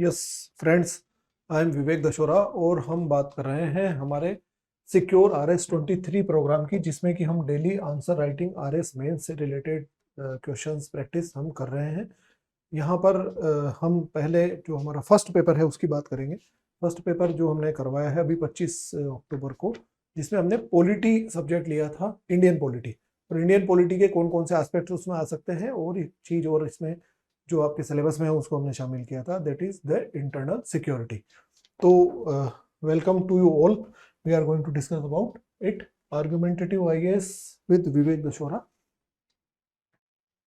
Yes friends, I am विवेक दशोरा और हम बात कर रहे हैं हमारे सिक्योर RS-23 प्रोग्राम की, जिसमें कि हम daily answer writing RS mains से रिलेटेड क्वेश्चंस प्रैक्टिस हम कर रहे हैं। यहाँ पर हम पहले जो हमारा फर्स्ट पेपर है उसकी बात करेंगे। फर्स्ट पेपर जो हमने करवाया है अभी 25 अक्टूबर को, जिसमें हमने पॉलिटी सब्जेक्ट लिया था, इंडियन पॉलिटी। और इंडियन पॉलिटी के कौन कौन से एस्पेक्ट उसमें आ सकते हैं और एक चीज़ और इसमें जो आपके सिलेबस में है उसको हमने शामिल किया था, that is the internal security. तो welcome to you all, we are going to discuss about it, argumentative IAS with Vivek Dashora.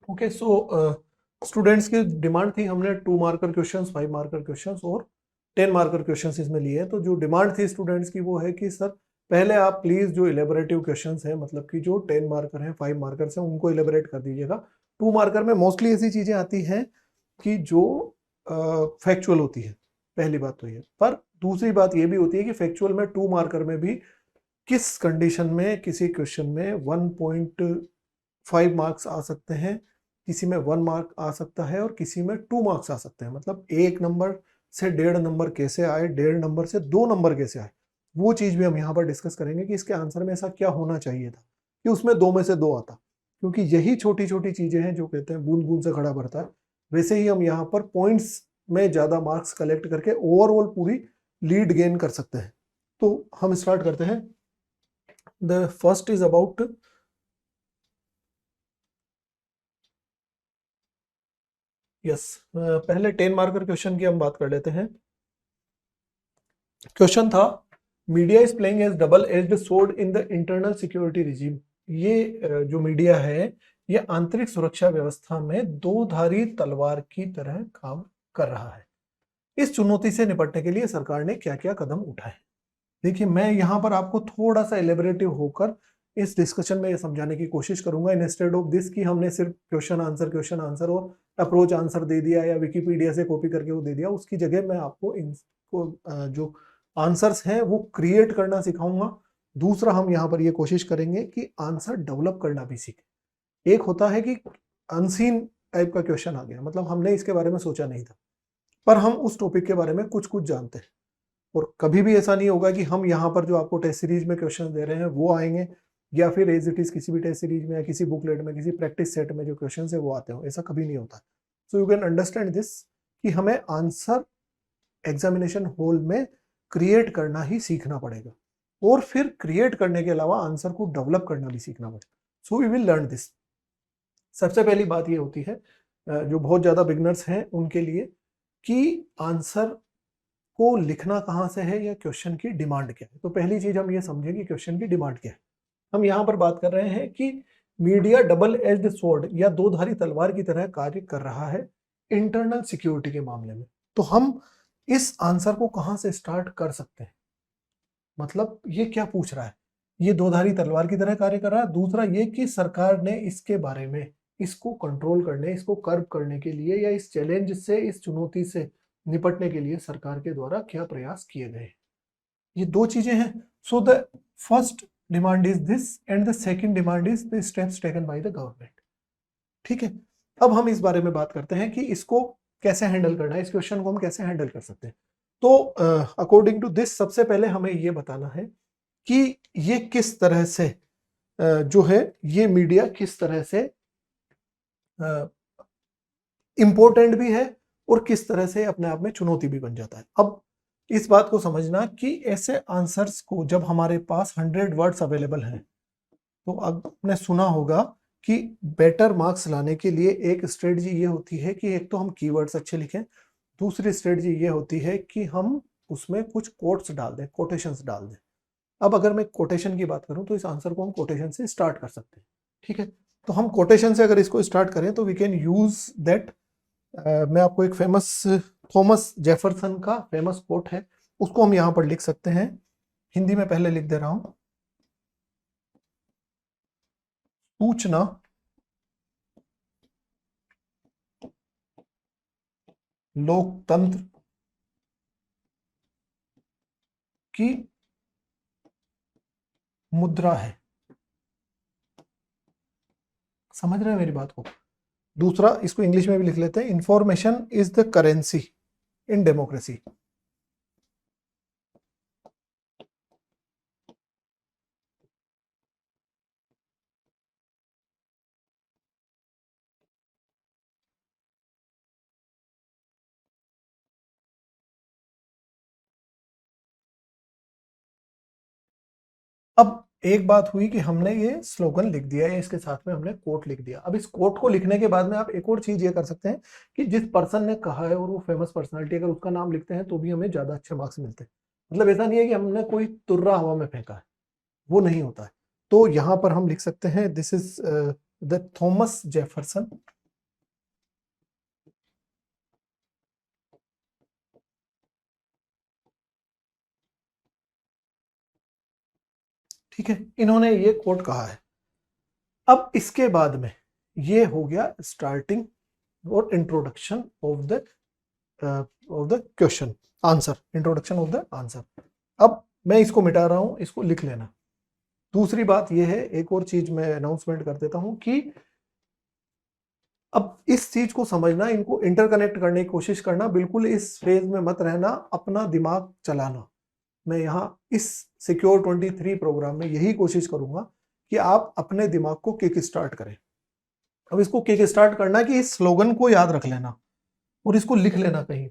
Okay, so students की डिमांड थी, हमने 2 मार्कर क्वेश्चंस, 5 मार्कर क्वेश्चंस और 10 मार्कर क्वेश्चंस इसमें लिए हैं। तो जो डिमांड थी स्टूडेंट्स की वो है कि सर पहले आप प्लीज जो इलेबोरेटिव क्वेश्चंस हैं, मतलब कि जो 10 मार्कर हैं, 5 मार्कर हैं, उनको इलेबोरेट कर दीजिएगा। 2 मार्कर में मोस्टली ऐसी चीजें आती हैं कि जो फैक्चुअल होती है, पहली बात तो ये। पर दूसरी बात ये भी होती है कि फैक्चुअल में 2 मार्कर में भी किस कंडीशन में किसी क्वेश्चन में 1.5 मार्क्स आ सकते हैं, किसी में 1 मार्क आ सकता है और किसी में 2 मार्क्स आ सकते हैं। मतलब 1 नंबर से 1.5 नंबर कैसे आए, 1.5 नंबर से 2 नंबर कैसे आए, वो चीज भी हम यहाँ पर डिस्कस करेंगे कि इसके आंसर में ऐसा क्या होना चाहिए था कि उसमें 2 में से 2 आता। क्योंकि यही छोटी छोटी चीजें हैं जो कहते हैं बूंद बूंद से खड़ा भरता है। वैसे ही हम यहाँ पर पॉइंट्स में ज्यादा मार्क्स कलेक्ट करके ओवरऑल पूरी लीड गेन कर सकते हैं। तो हम स्टार्ट करते हैं। The first is about, yes, पहले 10 मार्कर क्वेश्चन की हम बात कर लेते हैं। क्वेश्चन था, media is playing as double edged sword in the internal security regime. ये जो मीडिया है ये आंतरिक सुरक्षा व्यवस्था में दो-धारी तलवार की तरह काम कर रहा है। इस चुनौती से निपटने के लिए सरकार ने क्या क्या कदम उठाए। देखिए, मैं यहाँ पर आपको थोड़ा सा एलिबरेटिव होकर इस डिस्कशन में ये समझाने की कोशिश करूंगा, इंस्टेड ऑफ दिस कि हमने सिर्फ क्वेश्चन आंसर और अप्रोच आंसर दे दिया या विकिपीडिया से कॉपी करके वो दे दिया। उसकी जगह मैं आपको इनको जो आंसर्स हैं वो क्रिएट करना सिखाऊंगा। दूसरा, हम यहाँ पर ये कोशिश करेंगे कि आंसर डेवलप करना भी सीखें। एक होता है कि अनसीन टाइप का क्वेश्चन आ गया, मतलब हमने इसके बारे में सोचा नहीं था, पर हम उस टॉपिक के बारे में कुछ कुछ जानते हैं। और कभी भी ऐसा नहीं होगा कि हम यहाँ पर जो आपको टेस्ट सीरीज में क्वेश्चन दे रहे हैं वो आएंगे, या फिर एज इट इज किसी भी टेस्ट सीरीज में या किसी बुकलेट में किसी प्रैक्टिस सेट में जो क्वेश्चन है वो आते हो, ऐसा कभी नहीं होता। So you can understand this कि हमें आंसर एग्जामिनेशन हॉल में क्रिएट करना ही सीखना पड़ेगा, और फिर क्रिएट करने के अलावा आंसर को डेवलप करना भी सीखना पड़ेगा। So we will learn this. सबसे पहली बात ये होती है जो बहुत ज्यादा बिगनर्स हैं उनके लिए, कि आंसर को लिखना कहाँ से है या क्वेश्चन की डिमांड क्या है। तो पहली चीज हम ये समझें कि क्वेश्चन की डिमांड क्या है। हम यहाँ पर बात कर रहे हैं कि मीडिया डबल एज्ड स्वॉर्ड या दो-धारी तलवार की तरह कार्य कर रहा है इंटरनल सिक्योरिटी के मामले में। तो हम इस आंसर को कहां से स्टार्ट कर सकते हैं, मतलब ये क्या पूछ रहा है, ये दो-धारी तलवार की तरह कार्य कर रहा है। दूसरा ये कि सरकार ने इसके बारे में, इसको कंट्रोल करने, इसको कर्ब करने के लिए या इस चैलेंज से, इस चुनौती से निपटने के लिए सरकार के द्वारा क्या प्रयास किए गए। ये दो चीजें हैं। So the first demand is this and the second demand is the steps taken by the government. ठीक है, अब हम इस बारे में बात करते हैं कि इसको कैसे हैंडल करना है, इस क्वेश्चन को हम कैसे हैंडल कर सकते हैं। तो अकॉर्डिंग टू दिस सबसे पहले हमें ये बताना है कि ये किस तरह से जो है ये मीडिया किस तरह से इंपॉर्टेंट भी है और किस तरह से अपने आप में चुनौती भी बन जाता है। अब इस बात को समझना कि ऐसे आंसर्स को जब हमारे पास 100 वर्ड्स अवेलेबल हैं, तो आपने सुना होगा कि बेटर मार्क्स लाने के लिए एक स्ट्रेटजी ये होती है कि एक तो हम कीवर्ड्स अच्छे लिखें, दूसरी स्ट्रेटजी ये होती है कि हम उसमें कुछ कोट्स डाल दें, कोटेशंस डाल दें। अब अगर मैं कोटेशन की बात करूं तो इस आंसर को हम कोटेशन से स्टार्ट कर सकते हैं। ठीक है, तो हम कोटेशन से अगर इसको स्टार्ट करें तो वी कैन यूज दैट। मैं आपको एक फेमस थॉमस जेफरसन का फेमस कोट है, उसको हम यहां पर लिख सकते हैं। हिंदी में पहले लिख दे रहा हूं। सूचना लोकतंत्र की मुद्रा है। समझ रहे हैं मेरी बात को? दूसरा, इसको इंग्लिश में भी लिख लेते हैं, information is the currency in democracy. अब एक बात हुई कि हमने ये स्लोगन लिख दिया है, इसके साथ में हमने कोट लिख दिया। अब इस कोट को लिखने के बाद में आप एक और चीज ये कर सकते हैं कि जिस पर्सन ने कहा है और वो फेमस पर्सनालिटी, अगर उसका नाम लिखते हैं तो भी हमें ज्यादा अच्छे मार्क्स मिलते हैं। मतलब ऐसा नहीं है कि हमने कोई तुर्रा हवा में फेंका है, वो नहीं होता है। तो यहां पर हम लिख सकते हैं this is the Thomas Jefferson. ठीक है, इन्होंने ये कोट कहा है। अब इसके बाद में ये हो गया स्टार्टिंग और introduction of the question answer, introduction of the answer. अब मैं इसको मिटा रहा हूं, इसको लिख लेना। दूसरी बात यह है, एक और चीज मैं अनाउंसमेंट कर देता हूं कि अब इस चीज को समझना, इनको इंटरकनेक्ट करने की कोशिश करना, बिल्कुल इस फेज में मत रहना, अपना दिमाग चलाना। मैं यहाँ इस सिक्योर 23 प्रोग्राम में यही कोशिश करूंगा कि आप अपने दिमाग को किक स्टार्ट करें। अब इसको किक स्टार्ट करना कि इस स्लोगन को याद रख लेना और इसको लिख लेना। कहीं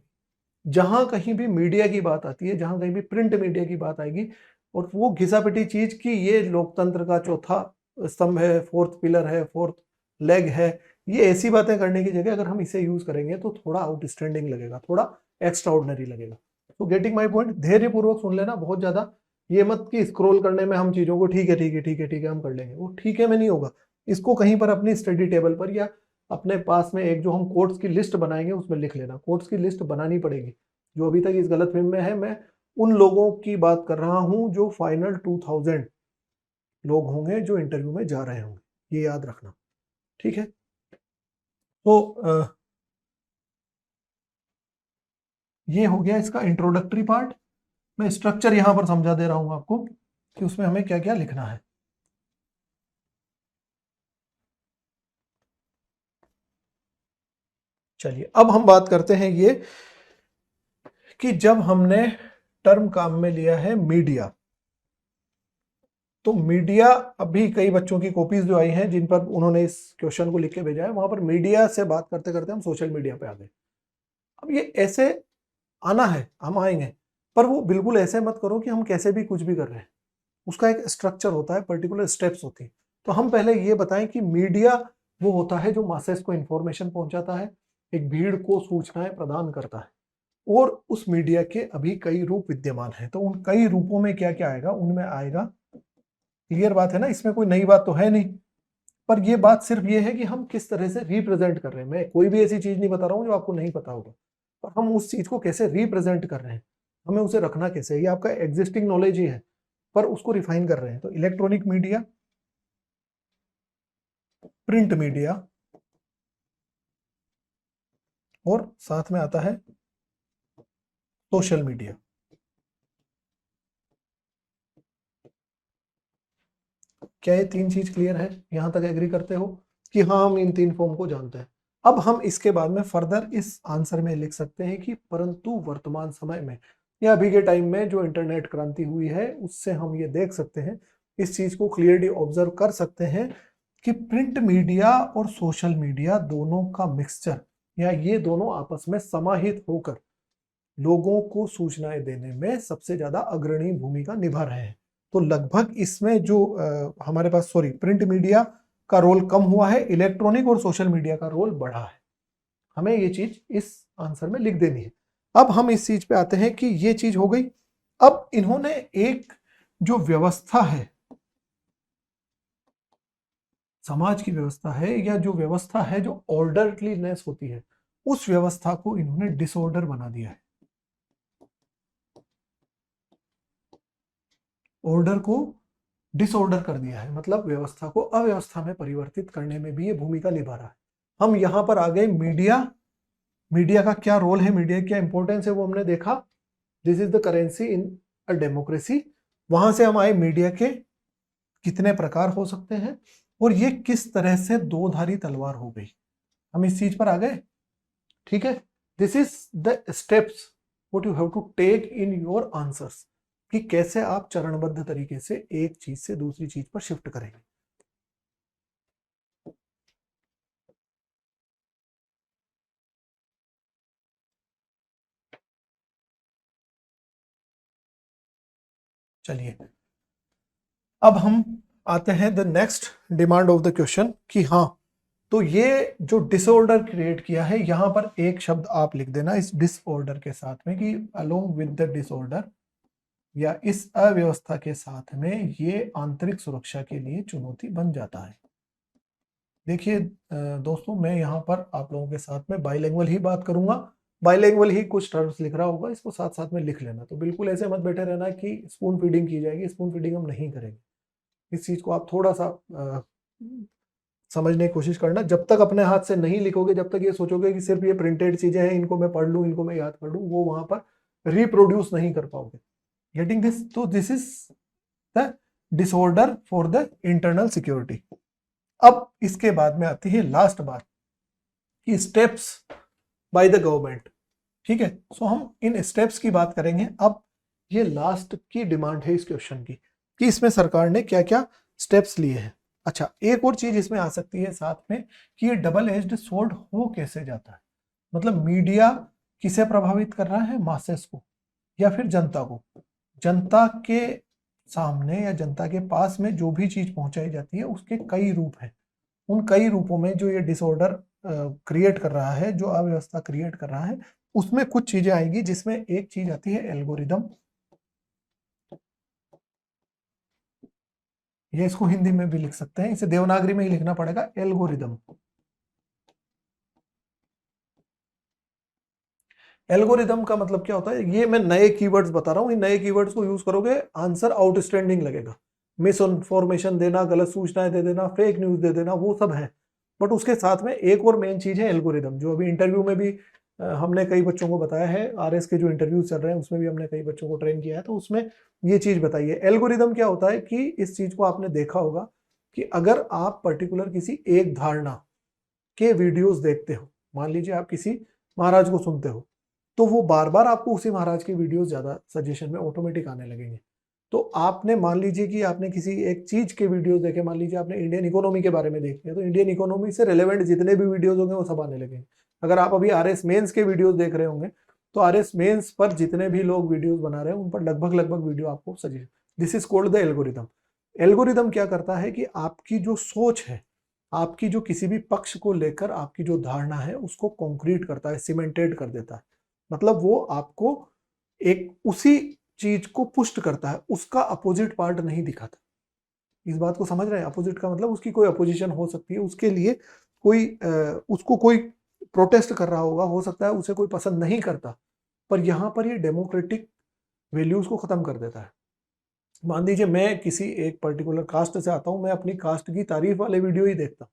जहां कहीं भी मीडिया की बात आती है, जहां कहीं भी प्रिंट मीडिया की बात आएगी, और वो घिसापिटी चीज कि ये लोकतंत्र का चौथा स्तंभ है, फोर्थ पिलर है, फोर्थ लेग है, ये ऐसी बातें करने की जगह अगर हम इसे यूज करेंगे तो थोड़ा आउटस्टैंडिंग लगेगा, थोड़ा एक्स्ट्रा ऑर्डिनरी लगेगा। तो गेटिंग माई पॉइंट, धैर्यपूर्वक सुन लेना, बहुत ज्यादा ये मत कि स्क्रॉल करने में हम चीजों को ठीक है ठीक है ठीक है ठीक है हम कर लेंगे, वो ठीक है में नहीं होगा। इसको कहीं पर अपनी स्टडी टेबल पर या अपने पास में एक जो हम कोट्स की लिस्ट बनाएंगे उसमें लिख लेना। कोट्स की लिस्ट बनानी पड़ेगी। जो अभी तक इस गलतफहमी में है, मैं उन लोगों की बात कर रहा हूं जो फाइनल 2000 लोग होंगे जो इंटरव्यू में जा रहे होंगे, ये याद रखना। ठीक है, तो ये हो गया इसका इंट्रोडक्टरी पार्ट। मैं स्ट्रक्चर यहां पर समझा दे रहा हूं आपको कि उसमें हमें क्या क्या लिखना है। चलिए, अब हम बात करते हैं ये कि जब हमने टर्म काम में लिया है मीडिया, तो मीडिया, अभी कई बच्चों की कॉपीज जो आई हैं जिन पर उन्होंने इस क्वेश्चन को लिख के भेजा है, वहां पर मीडिया से बात करते करते हम सोशल मीडिया पे आ गए। अब ये ऐसे आना है, हम आएंगे, पर वो बिल्कुल ऐसे मत करो कि हम कैसे भी कुछ भी कर रहे हैं। उसका एक स्ट्रक्चर होता है, पर्टिकुलर स्टेप्स होती हैं। तो हम पहले ये बताएं कि मीडिया वो होता है जो मासेस को इंफॉर्मेशन पहुंचाता है, एक भीड़ को सूचनाएं प्रदान करता है। और उस मीडिया के अभी कई रूप विद्यमान हैं। तो उन कई रूपों में क्या क्या आएगा, उनमें आएगा, क्लियर बात है ना, इसमें कोई नई बात तो है नहीं। पर ये बात सिर्फ ये है कि हम किस तरह से रिप्रेजेंट कर रहे हैं। मैं कोई भी ऐसी चीज नहीं बता रहा हूं जो आपको नहीं पता होगा, पर हम उस चीज को कैसे रिप्रेजेंट कर रहे हैं, हमें उसे रखना कैसे है, ये आपका एग्जिस्टिंग नॉलेज ही है, पर उसको रिफाइन कर रहे हैं। तो इलेक्ट्रॉनिक मीडिया, प्रिंट मीडिया, और साथ में आता है सोशल मीडिया। क्या ये तीन चीज क्लियर है? यहां तक एग्री करते हो कि हाँ हम इन तीन फॉर्म को जानते हैं? अब हम इसके बाद में फर्दर इस आंसर में लिख सकते हैं कि परंतु वर्तमान समय में या अभी के टाइम में जो इंटरनेट क्रांति हुई है, उससे हम ये देख सकते हैं, इस चीज को क्लियरली ऑब्जर्व कर सकते हैं कि प्रिंट मीडिया और सोशल मीडिया दोनों का मिक्सचर, या ये दोनों आपस में समाहित होकर लोगों को सूचनाएं देने में सबसे ज्यादा अग्रणी भूमिका निभा रहे हैं। तो लगभग इसमें जो हमारे पास, सॉरी, प्रिंट मीडिया का रोल कम हुआ है, इलेक्ट्रॉनिक और सोशल मीडिया का रोल बढ़ा है। हमें ये चीज इस आंसर में लिख देनी है। अब हम इस चीज पे आते हैं कि ये चीज हो गई। अब इन्होंने एक जो व्यवस्था है, समाज की व्यवस्था है, या जो व्यवस्था है जो ऑर्डरलीनेस होती है, उस व्यवस्था को इन्होंने डिसऑर्डर बना दिया है। ऑर्डर को डिसऑर्डर कर दिया है, मतलब व्यवस्था को अव्यवस्था में परिवर्तित करने में भी ये भूमिका निभा रहा है। हम यहां पर आ गए मीडिया। मीडिया का क्या रोल है, मीडिया क्या इंपॉर्टेंस है, वो हमने देखा। This is the currency in a democracy. वहां से हम आए मीडिया के कितने प्रकार हो सकते हैं, और ये किस तरह से दो धारी तलवार हो गई, हम इस चीज पर आ गए। ठीक है, this is the steps what you have to take in your answers, कि कैसे आप चरणबद्ध तरीके से एक चीज से दूसरी चीज पर शिफ्ट करेंगे। चलिए अब हम आते हैं the next demand of the question, कि हाँ तो ये जो डिसऑर्डर क्रिएट किया है, यहां पर एक शब्द आप लिख देना इस डिसऑर्डर के साथ में, कि अलोंग विद द डिसऑर्डर, या इस अव्यवस्था के साथ में ये आंतरिक सुरक्षा के लिए चुनौती बन जाता है। देखिए दोस्तों, मैं यहाँ पर आप लोगों के साथ में बाइलिंगुअल ही बात करूंगा, बाइलिंगुअल ही कुछ टर्म्स लिख रहा होगा, इसको साथ साथ में लिख लेना। तो बिल्कुल ऐसे मत बैठे रहना कि स्पून फीडिंग की जाएगी, स्पून फीडिंग हम नहीं करेंगे। इस चीज को आप थोड़ा सा समझने की कोशिश करना। जब तक अपने हाथ से नहीं लिखोगे, जब तक ये सोचोगे कि सिर्फ ये प्रिंटेड चीजें हैं, इनको मैं पढ़ लूं, इनको मैं याद कर लूं, वो वहां पर रिप्रोड्यूस नहीं कर पाओगे। Getting this? तो this is the disorder for the internal security. अब इसके बाद में आती है लास्ट बात, कि स्टेप्स बाय द गवर्नमेंट। ठीक है, सो हम इन स्टेप्स की बात करेंगे। अब ये लास्ट की डिमांड है इस क्वेश्चन की, कि इसमें सरकार ने क्या क्या स्टेप्स लिए हैं। अच्छा, एक और चीज इसमें आ सकती है साथ में, कि ये डबल एज्ड स्वॉर्ड हो कैसे जाता है। मतलब मीडिया किसे प्रभावित कर रहा है, मासेस को या फिर जनता को। जनता के सामने या जनता के पास में जो भी चीज पहुंचाई जाती है, उसके कई रूप हैं। उन कई रूपों में जो ये डिसऑर्डर क्रिएट कर रहा है, जो अव्यवस्था क्रिएट कर रहा है, उसमें कुछ चीजें आएंगी, जिसमें एक चीज आती है एल्गोरिदम। ये इसको हिंदी में भी लिख सकते हैं, इसे देवनागरी में ही लिखना पड़ेगा, एल्गोरिदम। एल्गोरिदम का मतलब क्या होता है, ये मैं नए कीवर्ड्स बता रहा हूं, इन नए कीवर्ड्स को यूज करोगे, आंसर आउटस्टैंडिंग लगेगा। मिस इन्फॉर्मेशन देना, गलत सूचनाएं दे देना, फेक न्यूज दे देना, वो सब है। बट उसके साथ में एक और मेन चीज है एल्गोरिदम, जो अभी इंटरव्यू में भी हमने कई बच्चों को बताया है। आरएस के जो इंटरव्यूज चल रहे हैं उसमें भी हमने कई बच्चों को ट्रेन किया है, तो उसमें ये चीज बताई है। एल्गोरिदम क्या होता है, कि इस चीज को आपने देखा होगा, कि अगर आप पर्टिकुलर किसी एक धारणा के वीडियोस देखते हो, मान लीजिए आप किसी महाराज को सुनते हो, तो वो बार बार आपको उसी महाराज की वीडियोस ज्यादा सजेशन में ऑटोमेटिक आने लगेंगे। तो आपने मान लीजिए कि आपने किसी एक चीज के वीडियोस देखे, मान लीजिए आपने इंडियन इकोनॉमी के बारे में देख लिया, तो इंडियन इकोनॉमी से रिलेवेंट जितने भी वीडियोस होंगे वो सब आने लगेंगे। अगर आप अभी आरएस मेंस के वीडियोस देख रहे होंगे, तो आरएस मेंस पर जितने भी लोग वीडियोस बना रहे हैं, उन पर लगभग लगभग वीडियो आपको suggestion. This is called the algorithm. Algorithm क्या करता है, कि आपकी जो सोच है, आपकी जो किसी भी पक्ष को लेकर आपकी जो धारणा है, उसको कॉन्क्रीट करता है, सीमेंटेड कर देता है। मतलब वो आपको एक उसी चीज को पुष्ट करता है, उसका अपोजिट पार्ट नहीं दिखाता। इस बात को समझ रहे हैं? अपोजिट का मतलब उसकी कोई अपोजिशन हो सकती है, उसके लिए कोई उसको कोई प्रोटेस्ट कर रहा होगा, हो सकता है उसे कोई पसंद नहीं करता, पर यहां पर ये डेमोक्रेटिक वैल्यूज को खत्म कर देता है। मान लीजिए मैं किसी एक पर्टिकुलर कास्ट से आता हूं, मैं अपनी कास्ट की तारीफ वाले वीडियो ही देखता हूं,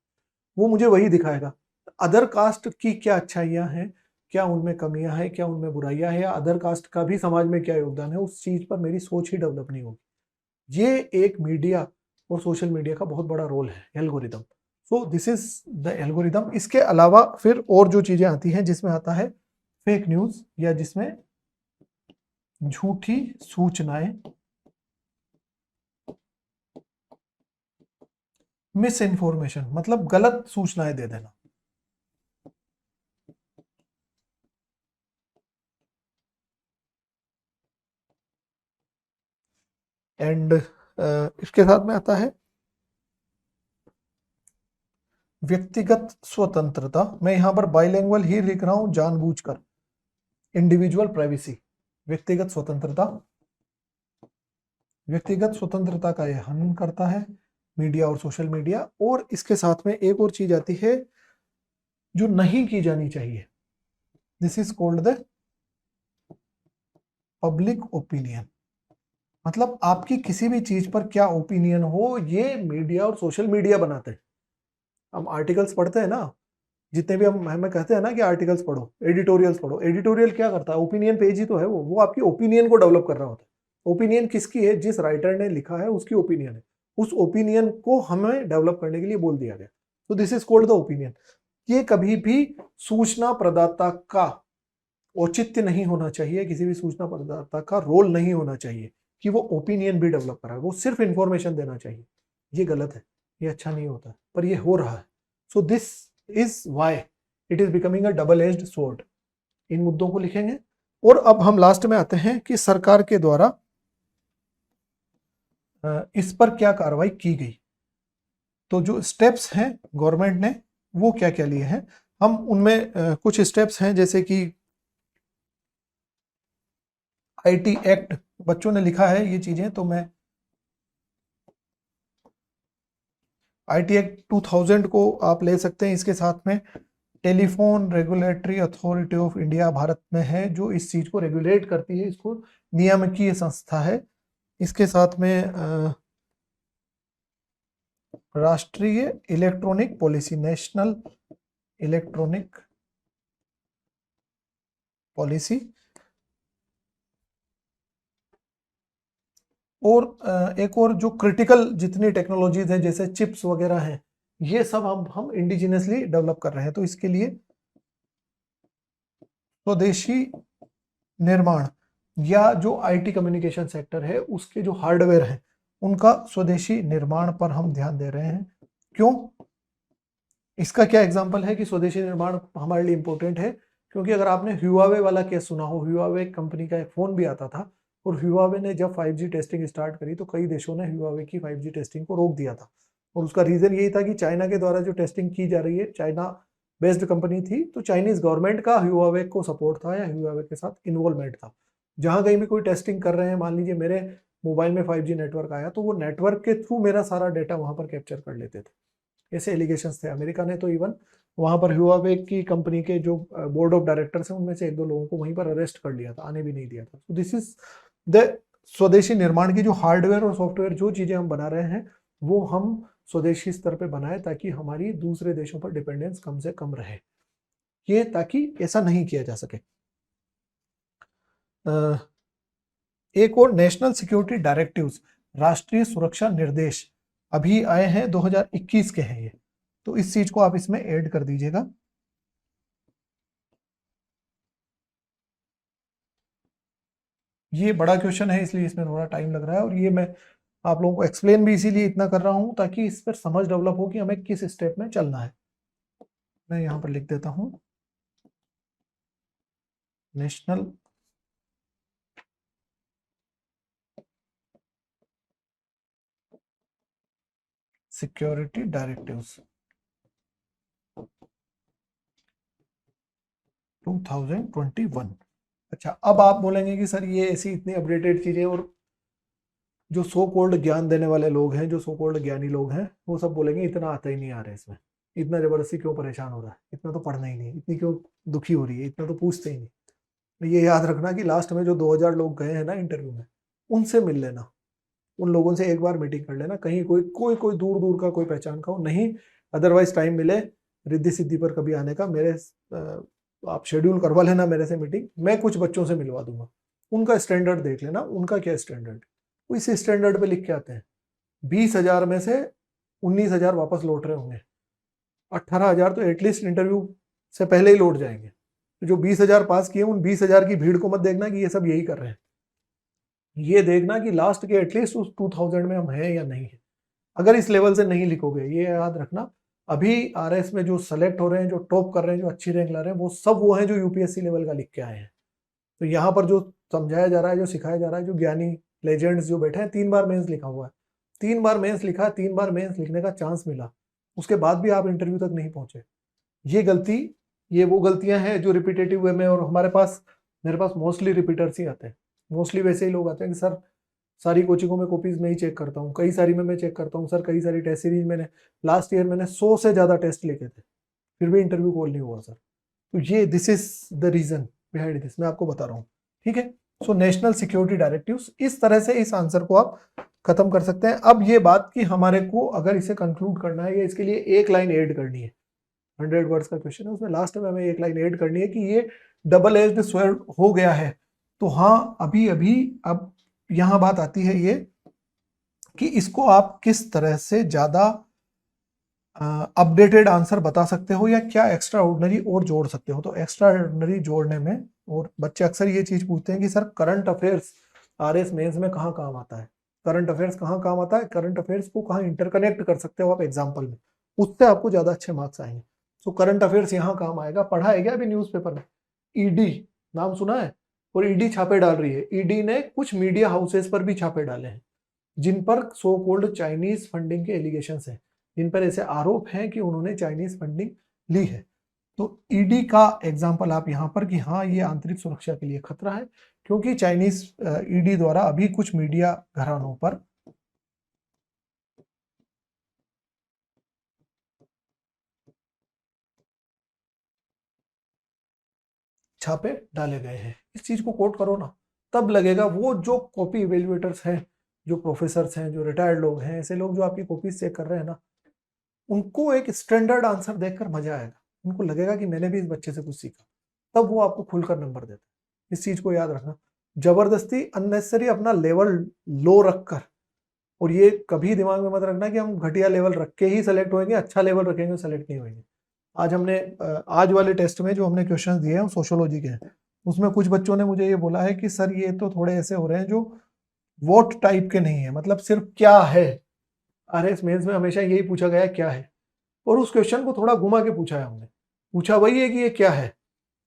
वो मुझे वही दिखाएगा। अदर कास्ट की क्या अच्छाइयां हैं, क्या उनमें कमियां हैं, क्या उनमें बुराइयां हैं, या अदर कास्ट का भी समाज में क्या योगदान है, उस चीज पर मेरी सोच ही डेवलप नहीं होगी। ये एक मीडिया और सोशल मीडिया का बहुत बड़ा रोल है, algorithm. So this is the algorithm. इसके अलावा फिर और जो चीजें आती हैं, जिसमें आता है फेक न्यूज, या जिसमें झूठी सूचनाएं, मिस इन्फॉर्मेशन, मतलब गलत सूचनाएं दे देना। एंड इसके साथ में आता है व्यक्तिगत स्वतंत्रता। मैं यहां पर बाइलिंगुअल ही लिख रहा हूं जानबूझकर। इंडिविजुअल प्राइवेसी, व्यक्तिगत स्वतंत्रता। व्यक्तिगत स्वतंत्रता का यह हनन करता है मीडिया और सोशल मीडिया। और इसके साथ में एक और चीज आती है जो नहीं की जानी चाहिए। This is called the public opinion. मतलब आपकी किसी भी चीज पर क्या ओपिनियन हो, ये मीडिया और सोशल मीडिया बनाते हैं। हम आर्टिकल्स पढ़ते हैं ना, जितने भी हम हमें कहते हैं ना कि आर्टिकल्स पढ़ो, एडिटोरियल्स पढ़ो, एडिटोरियल क्या करता है, ओपिनियन पेज ही तो है। वो आपकी ओपिनियन को डेवलप कर रहा होता है। ओपिनियन किसकी है, जिस राइटर ने लिखा है उसकी ओपिनियन है। उस ओपिनियन को हमें डेवलप करने के लिए बोल दिया गया, तो this is called the opinion. ये कभी भी सूचना प्रदाता का औचित्य नहीं होना चाहिए, किसी भी सूचना प्रदाता का रोल नहीं होना चाहिए कि वो ओपिनियन भी डेवलप कराए, वो सिर्फ इंफॉर्मेशन देना चाहिए। ये गलत है, ये अच्छा नहीं होता, पर ये हो रहा है। So this is why it is becoming a double edged sword. इन मुद्दों को लिखेंगे। और अब हम लास्ट में आते हैं कि सरकार के द्वारा इस पर क्या कार्रवाई की गई। तो जो स्टेप्स हैं गवर्नमेंट ने वो क्या क्या लिए हैं, हम उनमें कुछ स्टेप्स हैं, जैसे कि आईटी एक्ट, बच्चों ने लिखा है ये चीजें, तो मैं आईटी एक्ट 2000 को आप ले सकते हैं। इसके साथ में telephone regulatory authority of India Bharat में है, जो इस चीज को रेगुलेट करती है, इसको नियामकीय संस्था है। इसके साथ में राष्ट्रीय electronic policy, national electronic policy, और एक और जो क्रिटिकल जितनी टेक्नोलॉजीज हैं जैसे चिप्स वगैरह हैं, ये सब हम इंडिजिनियसली डेवलप कर रहे हैं। तो इसके लिए स्वदेशी निर्माण, या जो आईटी कम्युनिकेशन सेक्टर है उसके जो हार्डवेयर हैं उनका स्वदेशी निर्माण पर हम ध्यान दे रहे हैं। क्यों? इसका क्या एग्जांपल है कि स्वदेशी निर्माण हमारे लिए इंपॉर्टेंट है? क्योंकि अगर आपने ह्यूआवे वाला केस सुना हो, ह्यूआवे कंपनी का एक फोन भी आता था, और ह्यूआवे ने जब 5G टेस्टिंग स्टार्ट करी तो कई देशों ने ह्यूआवे की 5G टेस्टिंग को रोक दिया था। और उसका रीजन यही था कि चाइना के द्वारा जो टेस्टिंग की जा रही है, चाइना बेस्ड कंपनी थी, तो चाइनीज गवर्नमेंट का ह्यूआवे को सपोर्ट था या ह्यूआवे के साथ इन्वॉल्वमेंट था। जहां कहीं भी कोई टेस्टिंग कर रहे हैं, मान लीजिए मेरे मोबाइल में 5G नेटवर्क आया, तो वो नेटवर्क के थ्रू मेरा सारा डेटा वहां पर कैप्चर कर लेते थे। ऐसे एलिगेशंस थे। अमेरिका ने तो इवन वहां पर ह्यूआवे की कंपनी के जो बोर्ड ऑफ डायरेक्टर्स हैं उनमें से एक दो लोगों को वहीं पर अरेस्ट कर लिया था, आने भी नहीं दिया था। तो दिस इज द स्वदेशी निर्माण की जो हार्डवेयर और सॉफ्टवेयर जो चीजें हम बना रहे हैं वो हम स्वदेशी स्तर पे बनाए, ताकि हमारी दूसरे देशों पर डिपेंडेंस कम से कम रहे, ये ताकि ऐसा नहीं किया जा सके। एक और नेशनल सिक्योरिटी डायरेक्टिव्स, राष्ट्रीय सुरक्षा निर्देश अभी आए हैं, 2021 के हैं ये, तो इस चीज को आप इसमें ऐड कर दीजिएगा। ये बड़ा क्वेश्चन है इसलिए इसमें थोड़ा टाइम लग रहा है, और ये मैं आप लोगों को एक्सप्लेन भी इसीलिए इतना कर रहा हूं ताकि इस पर समझ डेवलप हो कि हमें किस स्टेप में चलना है। मैं यहां पर लिख देता हूं, नेशनल सिक्योरिटी डायरेक्टिव्स 2021। अच्छा, अब आप बोलेंगे कि सर ये ऐसी इतनी अपडेटेड चीजें, और जो सो कोल्ड ज्ञान देने वाले लोग हैं, जो सो कोल्ड ज्ञानी लोग हैं, वो सब बोलेंगे इतना आता ही नहीं आ रहा है इसमें, इतना जबरदस्ती क्यों परेशान हो रहा है, इतना तो पढ़ना ही नहीं, इतनी क्यों दुखी हो रही है, इतना तो पूछते ही नहीं। ये याद रखना कि लास्ट में जो 2000 लोग गए हैं ना इंटरव्यू में, उनसे मिल लेना, उन लोगों से एक बार मीटिंग कर लेना, कहीं कोई कोई कोई दूर दूर का कोई पहचान का हो, नहीं अदरवाइज टाइम मिले रिद्धि सिद्धि पर कभी आने का, मेरे आप शेड्यूल करवा लेना मेरे से मीटिंग, मैं कुछ बच्चों से मिलवा दूंगा, उनका स्टैंडर्ड देख लेना, उनका क्या स्टैंडर्ड, वो इस स्टैंडर्ड पे लिख के आते हैं। 20,000 में से 19,000 वापस लौट रहे होंगे, 18,000 तो एटलीस्ट इंटरव्यू से पहले ही लौट जाएंगे। तो जो 20,000 पास किए, उन 20,000 की भीड़ को मत देखना कि ये सब यही कर रहे हैं, ये देखना कि लास्ट के एटलीस्ट उस 2000 में हम हैं या नहीं है। अगर इस लेवल से नहीं लिखोगे, ये याद रखना, अभी आरएस में जो सेलेक्ट हो रहे हैं, जो टॉप कर रहे हैं, जो अच्छी रैंक ला रहे हैं, वो सब वो हैं जो यूपीएससी लेवल का लिख के आए हैं। तो यहाँ पर जो समझाया जा रहा है, जो सिखाया जा रहा है, जो ज्ञानी लेजेंड्स जो बैठे हैं, 3 बार मेंस लिखा हुआ है, 3 बार मेंस लिखा, 3 बार मेंस लिखने का चांस मिला, उसके बाद भी आप इंटरव्यू तक नहीं पहुंचे। ये गलती, ये वो गलतियां हैं जो रिपीटेटिव वे में, और हमारे पास, मेरे पास मोस्टली रिपीटर्स ही आते हैं, मोस्टली वैसे ही लोग आते हैं कि सर सारी कोचिंगों में कॉपीज में ही चेक करता हूँ, कई सारी में मैं चेक करता हूँ सर, कई सारी टेस्ट सीरीज मैंने लास्ट ईयर मैंने 100 से ज्यादा टेस्ट लिखे थे, फिर भी इंटरव्यू कॉल नहीं हुआ सर। तो ये this is the reason behind this, मैं आपको बता रहा हूँ, ठीक है। सो नेशनल सिक्योरिटी डायरेक्टिव्स, इस तरह से इस आंसर को आप खत्म कर सकते हैं। अब ये बात कि हमारे को अगर इसे कंक्लूड करना है, या इसके लिए एक लाइन ऐड करनी है, 100 वर्ड्स का क्वेश्चन है, उसमें लास्ट में हमें एक लाइन ऐड करनी है कि ये डबल एज्ड स्वॉर्ड हो गया है। तो हाँ, अभी अभी अब यहां बात आती है ये कि इसको आप किस तरह से ज्यादा अपडेटेड आंसर बता सकते हो या क्या एक्स्ट्रा ऑर्डिनरी और जोड़ सकते हो। तो एक्स्ट्रा ऑर्डिनरी जोड़ने में, और बच्चे अक्सर ये चीज पूछते हैं कि sir current affairs RS mains में कहाँ काम आता है, करंट अफेयर्स कहाँ काम आता है, करंट अफेयर्स को कहाँ इंटरकनेक्ट कर सकते हो आप एग्जाम्पल में, उससे आपको ज्यादा अच्छे मार्क्स आएंगे। तो करंट अफेयर्स यहाँ काम आएगा। पढ़ा है क्या अभी न्यूज़पेपर में, ईडी नाम सुना है, और ईडी छापे डाल रही है। ईडी ने कुछ मीडिया हाउसेस पर भी छापे डाले हैं जिन पर सो कोल्ड चाइनीज फंडिंग के एलिगेशंस हैं, जिन पर ऐसे आरोप हैं कि उन्होंने चाइनीज फंडिंग ली है। तो ईडी का एग्जांपल आप यहाँ पर कि हाँ ये आंतरिक सुरक्षा के लिए खतरा है, क्योंकि चाइनीज ईडी द्वारा अभी कुछ मीडिया घरानों पर छापे डाले गए हैं। इस चीज को कोट करो ना, तब लगेगा वो जो कॉपी इवेल्युएटर्स हैं, जो प्रोफेसर्स हैं, जो रिटायर्ड लोग हैं, ऐसे लोग जो आपकी कॉपीज चेक कर रहे हैं ना, उनको एक स्टैंडर्ड आंसर देखकर मजा आएगा। उनको लगेगा कि मैंने भी इस बच्चे से कुछ सीखा, तब वो आपको खुलकर नंबर देते हैं। इस चीज को याद रखना। जबरदस्ती अननेसेसरी अपना लेवल लो रखकर, और ये कभी दिमाग में मत रखना कि हम घटिया लेवल रख के ही सेलेक्ट होंगे, अच्छा लेवल रखेंगे सेलेक्ट नहीं होंगे। आज हमने आज वाले टेस्ट में जो हमने क्वेश्चंस दिए हैं सोशियोलॉजी के हैं, उसमें कुछ बच्चों ने मुझे ये बोला है कि सर ये तो थोड़े ऐसे हो रहे हैं जो वोट टाइप के नहीं है, मतलब सिर्फ क्या है। आरएस मेंस में हमेशा यही पूछा गया क्या है, और उस क्वेश्चन को थोड़ा घुमा के पूछा है हमने। पूछा वही है कि ये क्या है,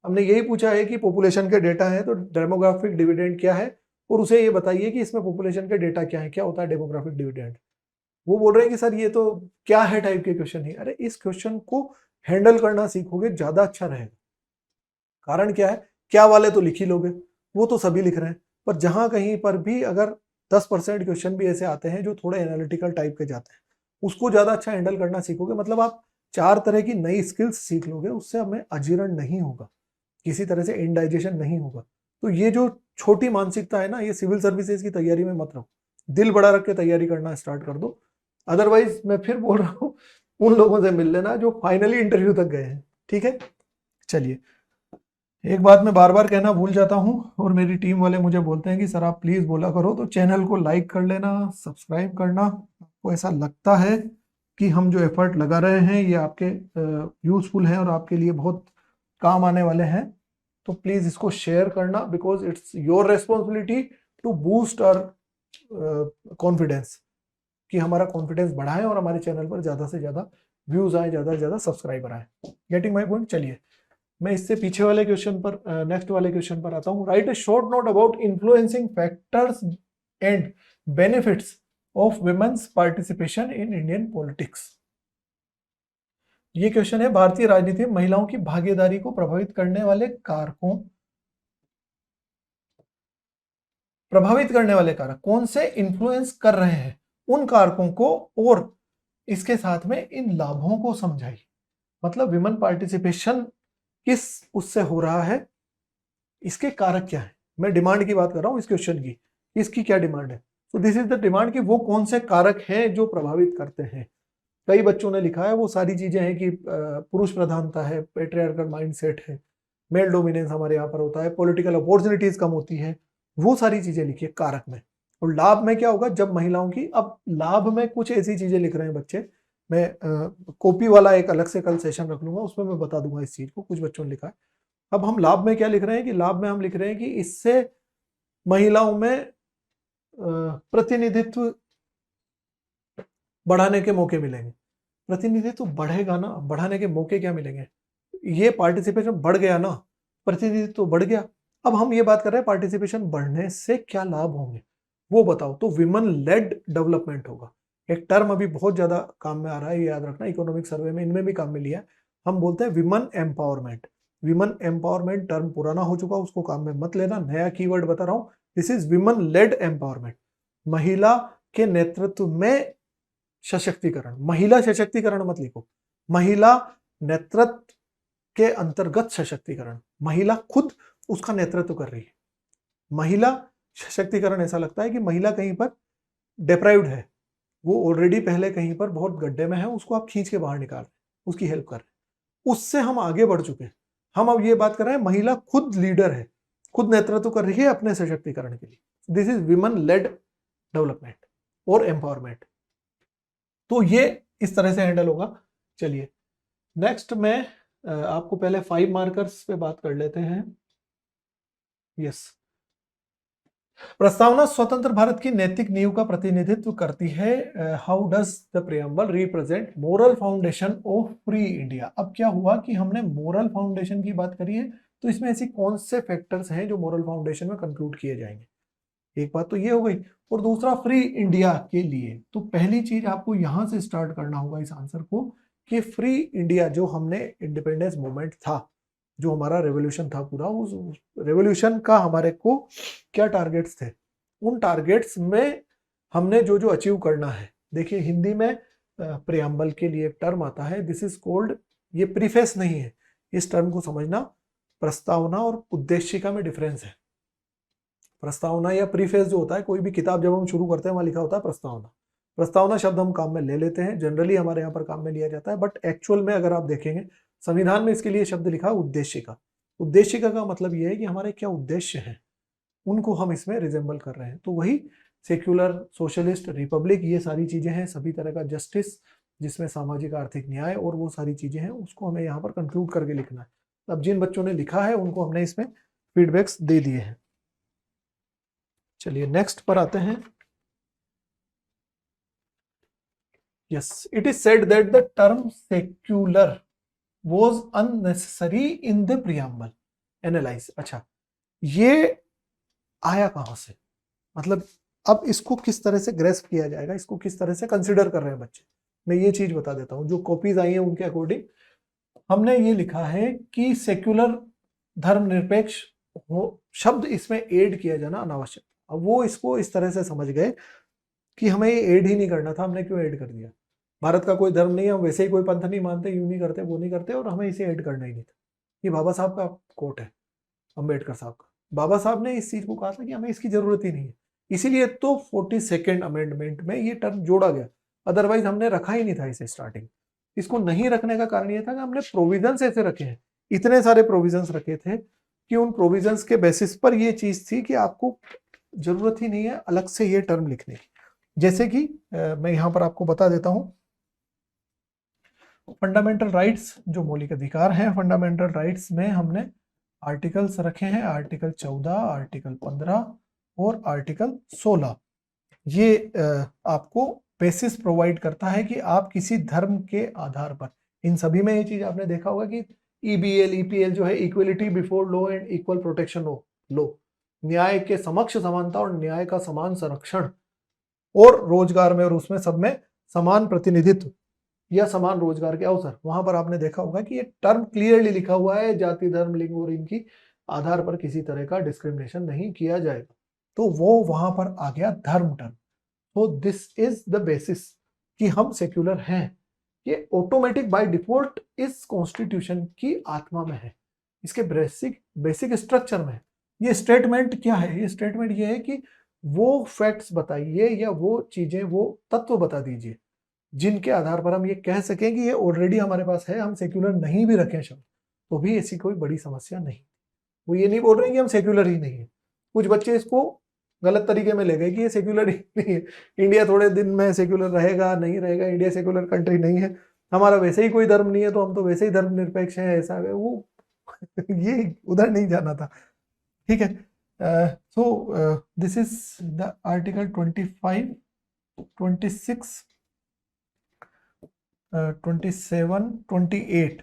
हमने यही पूछा है कि पॉपुलेशन के डेटा है तो डेमोग्राफिक डिविडेंड क्या है, और उसे ये बताइए कि इसमें पॉपुलेशन के डेटा क्या है, क्या होता है डेमोग्राफिक डिविडेंड। वो बोल रहे हैं कि सर ये तो क्या है टाइप के क्वेश्चन है। अरे इस क्वेश्चन को हैंडल करना सीखोगे ज्यादा अच्छा रहेगा। कारण क्या है, क्या वाले तो लिख ही लोगे, वो तो सभी लिख रहे हैं, पर जहां कहीं पर भी अगर 10% क्वेश्चन भी ऐसे आते हैं जो थोड़े एनालिटिकल टाइप के जाते हैं, उसको ज्यादा अच्छा हैंडल करना सीखोगे। मतलब आप 4 तरह की नई स्किल्स सीख लोगे, उससे हमें अजीर्ण नहीं होगा, किसी तरह से इंडाइजेशन नहीं होगा। तो ये जो छोटी मानसिकता है ना, ये सिविल सर्विसेज की तैयारी में मत रखो, दिल बड़ा रख के तैयारी करना स्टार्ट कर दो। अदरवाइज मैं फिर बोल रहा हूँ, उन लोगों से मिल लेना जो फाइनली इंटरव्यू तक गए हैं। ठीक है, चलिए। एक बात मैं बार बार कहना भूल जाता हूँ, और मेरी टीम वाले मुझे बोलते हैं कि सर आप प्लीज बोला करो, तो चैनल को लाइक कर लेना, सब्सक्राइब करना। आपको ऐसा लगता है कि हम जो एफर्ट लगा रहे हैं ये आपके यूजफुल हैं और आपके लिए बहुत काम आने वाले हैं, तो प्लीज इसको शेयर करना, because it's your responsibility to boost our confidence, कि हमारा कॉन्फिडेंस बढ़ाएं और हमारे चैनल पर ज्यादा से ज्यादा व्यूज आए, ज्यादा से ज्यादा सब्सक्राइबर आए। Getting my point. चलिए मैं इससे पीछे वाले क्वेश्चन पर, नेक्स्ट वाले क्वेश्चन पर आता हूं। Write a short note about influencing factors and benefits of women's participation in Indian politics. ये क्वेश्चन है, भारतीय राजनीति में महिलाओं की भागीदारी को प्रभावित करने वाले कारकों, प्रभावित करने वाले कारक कौन से इन्फ्लुएंस कर रहे हैं उन कारकों को, और इसके साथ में इन लाभों को समझाइए। मतलब विमेन पार्टिसिपेशन किस उससे हो रहा है, इसके कारक क्या है। मैं डिमांड की बात कर रहा हूं इस क्वेश्चन की, इसकी क्या डिमांड है। तो दिस इज द डिमांड कि वो कौन से कारक हैं जो प्रभावित करते हैं। कई बच्चों ने लिखा है वो सारी चीजें हैं कि पुरुष प्रधानता है, पेट्रियार्कल माइंडसेट है, मेल डोमिनेंस हमारे यहाँ पर होता है, पॉलिटिकल अपॉर्चुनिटीज कम होती है, वो सारी चीजें लिखी है कारक में। और लाभ में क्या होगा जब महिलाओं की, अब लाभ में कुछ ऐसी चीजें लिख रहे हैं बच्चे, मैं कॉपी वाला एक अलग से कल सेशन रख लूंगा, उसमें मैं बता दूंगा इस चीज को। कुछ बच्चों ने लिखा है। अब हम लाभ में क्या लिख रहे हैं कि लाभ में हम लिख रहे हैं कि इससे महिलाओं में प्रतिनिधित्व बढ़ाने के मौके मिलेंगे। प्रतिनिधित्व बढ़ेगा ना, बढ़ाने के मौके क्या मिलेंगे, ये पार्टिसिपेशन बढ़ गया ना, प्रतिनिधित्व बढ़ गया। अब हम ये बात कर रहे हैं पार्टिसिपेशन बढ़ने से क्या लाभ होंगे, वो बताओ। तो विमेन लेड डेवलपमेंट होगा। एक टर्म अभी बहुत ज्यादा काम में आ रहा है, ये याद रखना, इकोनॉमिक सर्वे में इनमें भी काम में लिया है। हम बोलते हैं women empowerment. Women empowerment term पुराना हो चुका, उसको काम में मत लेना, नया कीवर्ड बता रहा हूं। This is women lead empowerment. महिला के नेतृत्व में सशक्तिकरण। महिला सशक्तिकरण मत लिखो, महिला नेतृत्व के अंतर्गत सशक्तिकरण। महिला खुद उसका नेतृत्व कर रही है। महिला सशक्तिकरण ऐसा लगता है कि महिला कहीं पर डिप्राइव्ड है, वो ऑलरेडी पहले कहीं पर बहुत गड्ढे में है, उसको आप खींच के बाहर निकाल रहे हैं, उसकी हेल्प कर रहे हैं। उससे हम आगे बढ़ चुके हैं। हम अब ये बात कर रहे हैं महिला खुद लीडर है, खुद नेतृत्व कर रही है अपने सशक्तिकरण के लिए। This is women lead development और एम्पावरमेंट। तो ये इस तरह से हैंडल होगा। चलिए नेक्स्ट में आपको पहले 5 मार्कर्स पे बात कर लेते हैं। यस, प्रस्तावना स्वतंत्र भारत की नैतिक नींव का प्रतिनिधित्व करती है। How does the preamble represent moral foundation of free India. अब क्या हुआ कि हमने मोरल फाउंडेशन की बात करी है, तो इसमें ऐसी कौन से फैक्टर्स हैं जो मोरल फाउंडेशन में कंक्लूड किए जाएंगे। एक बात तो ये हो गई, और दूसरा फ्री इंडिया के लिए, तो पहली चीज आपको यहां से स्टार्ट करना होगा इस आंसर को कि फ्री इंडिया जो हमने इंडिपेंडेंस मूवमेंट था, जो हमारा रेवोल्यूशन था पूरा, उस रेवोल्यूशन का हमारे को क्या टारगेट्स थे, उन टारगेट्स में हमने जो जो अचीव करना है। देखिए हिंदी में प्रियम्बल के लिए एक टर्म आता है, दिस इज कॉल्ड, ये प्रीफेस नहीं है, इस टर्म को समझना, प्रस्तावना और उद्देशिका में डिफरेंस है। प्रस्तावना या प्रीफेस जो होता है, कोई भी किताब जब हम शुरू करते हैं वहां लिखा होता है प्रस्तावना। प्रस्तावना शब्द हम काम में ले लेते हैं, जनरली हमारे यहाँ पर काम में लिया जाता है, बट एक्चुअल में अगर आप देखेंगे संविधान में इसके लिए शब्द लिखा उद्देशिका। उद्देशिका का मतलब यह है कि हमारे क्या उद्देश्य हैं, उनको हम इसमें रिजेंबल कर रहे हैं। तो वही सेक्युलर, सोशलिस्ट, रिपब्लिक, ये सारी चीजें हैं, सभी तरह का जस्टिस जिसमें सामाजिक आर्थिक न्याय और वो सारी चीजें हैं, उसको हमें यहाँ पर कंक्लूड करके लिखना है। अब जिन बच्चों ने लिखा है उनको हमने इसमें फीडबैक्स दे दिए हैं। चलिए नेक्स्ट पर आते हैं। Yes, it is said that the term secular was unnecessary in the preamble. Analyse, अच्छा ये आया कहां से, मतलब अब इसको किस तरह से ग्रेस्प किया जाएगा, इसको किस तरह से कंसिडर कर रहे हैं बच्चे, मैं ये चीज बता देता हूं। जो कॉपीज आई हैं उनके अकॉर्डिंग हमने ये लिखा है कि सेक्युलर, धर्मनिरपेक्ष हो, शब्द इसमें ऐड किया जाना अनावश्यक। अब वो इसको इस तरह से समझ गए कि हमें ये ऐड ही नहीं करना था, हमने क्यों ऐड कर दिया। भारत का कोई धर्म नहीं है, हम वैसे ही कोई पंथ नहीं मानते, यूं नहीं करते, वो नहीं करते, और हमें इसे ऐड करना ही नहीं था। ये बाबा साहब का कोट है, अम्बेडकर साहब का। बाबा साहब ने इस चीज को कहा था कि हमें इसकी जरूरत ही नहीं है, इसीलिए तो 42nd अमेंडमेंट में ये टर्म जोड़ा गया, अदरवाइज हमने रखा ही नहीं था इसे। स्टार्टिंग इसको नहीं रखने का कारण ये था कि हमने प्रोविजंस ऐसे रखे हैं, इतने सारे प्रोविजंस रखे थे कि उन प्रोविजंस के बेसिस पर ये चीज थी कि आपको जरूरत ही नहीं है अलग से ये टर्म लिखने की। जैसे कि मैं यहां पर आपको बता देता हूं, फंडामेंटल राइट्स जो मौलिक अधिकार हैं, फंडामेंटल राइट्स में हमने आर्टिकल्स रखे हैं, आर्टिकल 14, आर्टिकल 15 और आर्टिकल 16। ये आपको बेसिस प्रोवाइड करता है कि आप किसी धर्म के आधार पर, इन सभी में ये चीज आपने देखा होगा कि ईबीएल, ईपीएल जो है, equality before law and equal protection of law, न्याय के समक्ष समानता और न्याय का समान संरक्षण, और रोजगार में और उसमें सब में समान प्रतिनिधित्व या समान रोजगार के अवसर। वहां पर आपने देखा होगा कि ये टर्म क्लियरली लिखा हुआ है, जाति, धर्म, लिंग और इनकी आधार पर किसी तरह का डिस्क्रिमिनेशन नहीं किया जाएगा। तो वो वहां पर आ गया धर्म टर्म। तो दिस इज द बेसिस कि हम सेक्युलर हैं, ये ऑटोमेटिक बाय डिफॉल्ट इस कॉन्स्टिट्यूशन की आत्मा में है, इसके बेसिक स्ट्रक्चर में है। ये स्टेटमेंट क्या है, ये स्टेटमेंट ये है कि वो फैक्ट्स बताइए या वो चीजें, वो तत्व बता दीजिए जिनके आधार पर हम ये कह सकें कि ये ऑलरेडी हमारे पास है, हम सेक्युलर नहीं भी रखें शब्द तो भी ऐसी कोई बड़ी समस्या नहीं। वो ये नहीं बोल रहे कि हम सेक्युलर ही नहीं है। कुछ बच्चे इसको गलत तरीके में ले गए कि ये सेक्युलर ही नहीं है, इंडिया थोड़े दिन में सेक्युलर रहेगा, नहीं रहेगा, इंडिया सेक्युलर कंट्री नहीं है, हमारा वैसे ही कोई धर्म नहीं है तो हम तो वैसे ही धर्मनिरपेक्ष हैं, ऐसा है वो ये उधर नहीं जाना था। ठीक है, so this is the article 25, 26, 27, 28,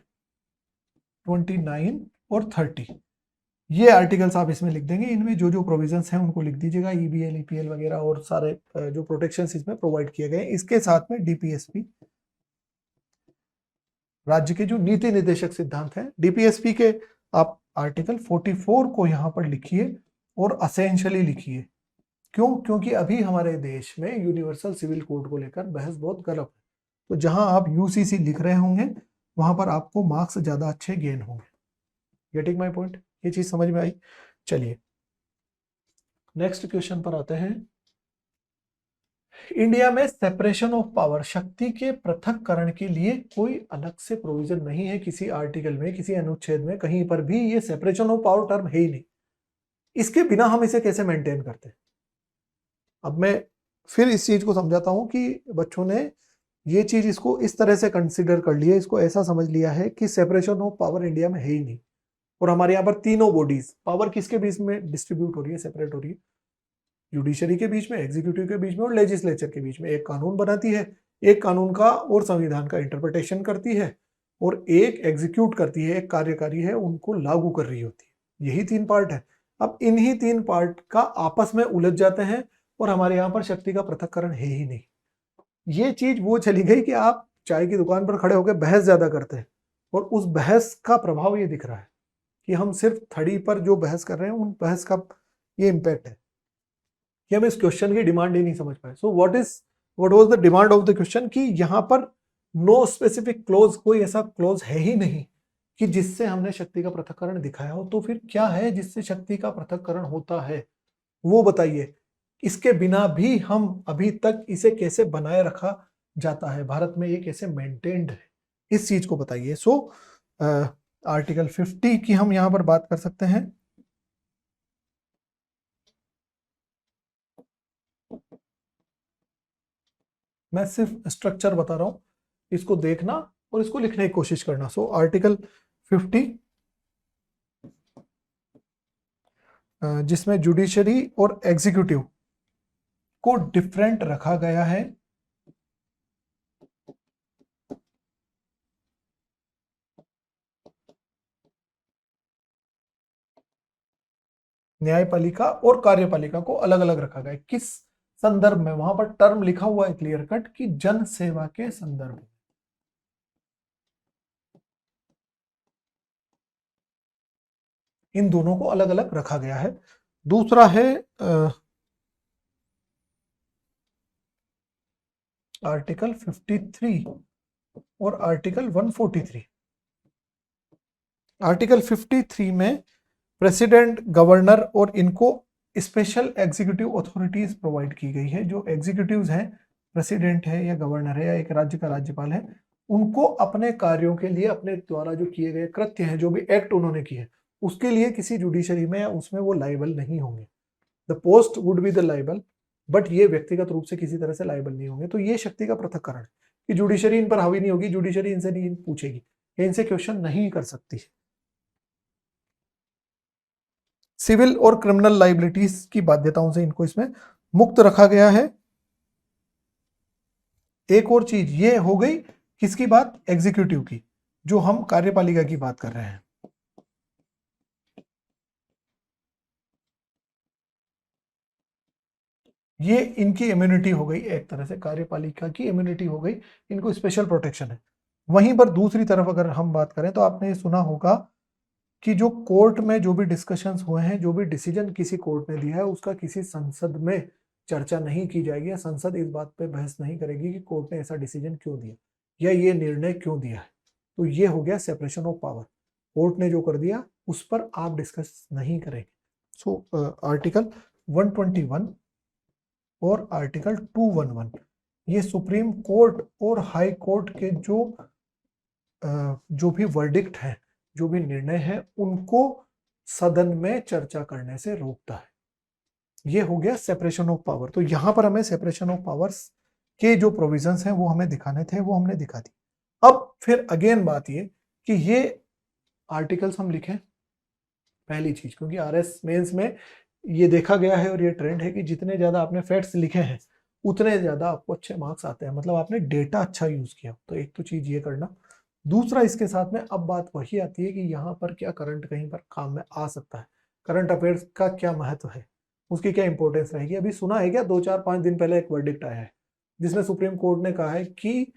29 और 30, ये आर्टिकल्स आप इसमें लिख देंगे। इनमें जो जो प्रोविजंस हैं उनको लिख दीजिएगा, ईबीएल, ईपीएल वगैरह और सारे जो प्रोटेक्शंस इसमें प्रोवाइड किए गए। इसके साथ में डीपीएसपी, राज्य के जो नीति निर्देशक सिद्धांत हैं, डीपीएसपी के आप आर्टिकल 44 को यहाँ पर लिखिए और असेंशियली लिखिए। क्यों? क्योंकि अभी हमारे देश में यूनिवर्सल सिविल कोड को लेकर बहस बहुत गर्म है, तो जहां आप यूसीसी लिख रहे होंगे वहां पर आपको मार्क्स ज्यादा अच्छे गेन होंगे। Getting my point? ये चीज समझ में आई? चलिए नेक्स्ट क्वेश्चन पर आते हैं। इंडिया में सेपरेशन ऑफ पावर, शक्ति के पृथककरण के लिए कोई अलग से प्रोविजन नहीं है किसी आर्टिकल में, किसी अनुच्छेद में, कहीं पर भी ये सेपरेशन ऑफ पावर टर्म है ही नहीं। इसके बिना हम इसे कैसे मेंटेन करते हैं? अब मैं फिर इस चीज को समझाता हूं कि बच्चों ने ये चीज इसको इस तरह से कंसिडर कर लिया, इसको ऐसा समझ लिया है कि सेपरेशन ऑफ पावर इंडिया में है ही नहीं। और हमारे यहाँ पर तीनों बॉडीज, पावर किसके बीच में डिस्ट्रीब्यूट हो रही है, सेपरेट हो रही है, जुडिशरी के बीच में, एग्जीक्यूटिव के बीच में और लेजिस्लेचर के बीच में। एक कानून बनाती है, एक कानून का और संविधान का इंटरप्रिटेशन करती है, और एक एग्जीक्यूट करती है, एक कार्यकारी है, उनको लागू कर रही होती है। यही तीन पार्ट है। अब इन्हीं तीन पार्ट का आपस में उलझ जाते हैं, और हमारे यहाँ पर शक्ति का पृथक्करण है ही नहीं। ये चीज वो चली गई कि आप चाय की दुकान पर खड़े होकर बहस ज्यादा करते हैं, और उस बहस का प्रभाव ये दिख रहा है कि हम सिर्फ थड़ी पर जो बहस कर रहे हैं, उन बहस का ये इम्पैक्ट है कि हम इस क्वेश्चन की डिमांड ही नहीं समझ पाए। So what was the demand of the question, कि यहाँ पर नो स्पेसिफिक क्लोज, कोई ऐसा क्लोज है ही नहीं कि जिससे हमने शक्ति का पृथक्करण दिखाया हो। तो फिर क्या है जिससे शक्ति का पृथक्करण होता है, वो बताइए। इसके बिना भी हम अभी तक इसे कैसे बनाए रखा जाता है, भारत में ये कैसे मेंटेन्ड है, इस चीज को बताइए। सो आर्टिकल 50 की हम यहां पर बात कर सकते हैं। मैं सिर्फ स्ट्रक्चर बता रहा हूं, इसको देखना और इसको लिखने की कोशिश करना। सो आर्टिकल 50 जिसमें जुडिशरी और एग्जीक्यूटिव को डिफरेंट रखा गया है। न्यायपालिका और कार्यपालिका को अलग अलग रखा गया है। किस संदर्भ में, वहां पर टर्म लिखा हुआ है क्लियर कट कि जन सेवा के संदर्भ में। इन दोनों को अलग अलग रखा गया है। दूसरा है आर्टिकल 53 और आर्टिकल 143। आर्टिकल 53 में प्रेसिडेंट, गवर्नर और इनको स्पेशल एग्जीक्यूटिव अथॉरिटीज प्रोवाइड की गई है। जो एग्जीक्यूटिव्स हैं, प्रेसिडेंट है या गवर्नर है या एक राज्य का राज्यपाल है, उनको अपने कार्यों के लिए, अपने द्वारा जो किए गए कृत्य हैं, जो भी एक्ट उन्होंने किए, उसके लिए किसी जुडिशरी में या उसमें वो लाइबल नहीं होंगे। The post would be the liable, but ये व्यक्तिगत रूप से किसी तरह से लाइबल नहीं होंगे। तो ये शक्ति का पृथक्करण है कि जुडिशरी इन पर हावी नहीं होगी, जुडिशरी इनसे नहीं पूछेगी या इनसे क्वेश्चन नहीं कर सकती। सिविल और क्रिमिनल लाइबिलिटीज की बाध्यताओं से इनको इसमें मुक्त रखा गया है। एक और चीज ये हो गई किसकी बात, एग्जीक्यूटिव की, जो हम कार्यपालिका की बात कर रहे हैं। ये इनकी इम्यूनिटी हो गई, एक तरह से कार्यपालिका की इम्यूनिटी हो गई, इनको स्पेशल प्रोटेक्शन है। वहीं पर दूसरी तरफ अगर हम बात करें तो आपने सुना होगा कि जो कोर्ट में जो भी डिस्कशंस हुए हैं, जो भी डिसीजन किसी कोर्ट ने दिया है, उसका किसी संसद में चर्चा नहीं की जाएगी, या संसद इस बात पे बहस नहीं करेगी कि कोर्ट ने ऐसा डिसीजन क्यों दिया या ये निर्णय क्यों दिया है। तो ये हो गया सेपरेशन ऑफ पावर। कोर्ट ने जो कर दिया उस पर आप डिस्कस नहीं करेंगे। सो आर्टिकल 121 और आर्टिकल 211 ये सुप्रीम कोर्ट और हाई कोर्ट के जो भी वर्डिक्ट है, जो भी निर्णय है, उनको सदन में चर्चा करने से रोकता है। ये हो गया सेपरेशन ऑफ पावर। तो यहां पर हमें सेपरेशन ऑफ पावर्स के जो प्रोविजंस हैं वो हमें दिखाने थे, वो हमने दिखा दी। अब फिर अगेन बात ये कि ये आर्टिकल्स हम लिखें, पहली चीज, क्योंकि आरएस मेंस में ये देखा गया है और ये ट्रेंड है कि जितने ज्यादा आपने फैक्ट्स लिखे हैं उतने ज्यादा आपको अच्छे मार्क्स आते हैं, मतलब आपने डेटा अच्छा यूज किया। तो एक तो चीज ये करना। दूसरा, इसके साथ में अब बात वही आती है कि यहाँ पर क्या करंट कहीं पर काम में आ सकता है, करंट अफेयर्स का क्या महत्व है, उसकी क्या इंपॉर्टेंस रहेगी। अभी सुना है क्या, 2-4-5 दिन पहले एक वर्डिक्ट आया है जिसमें सुप्रीम कोर्ट ने कहा है कि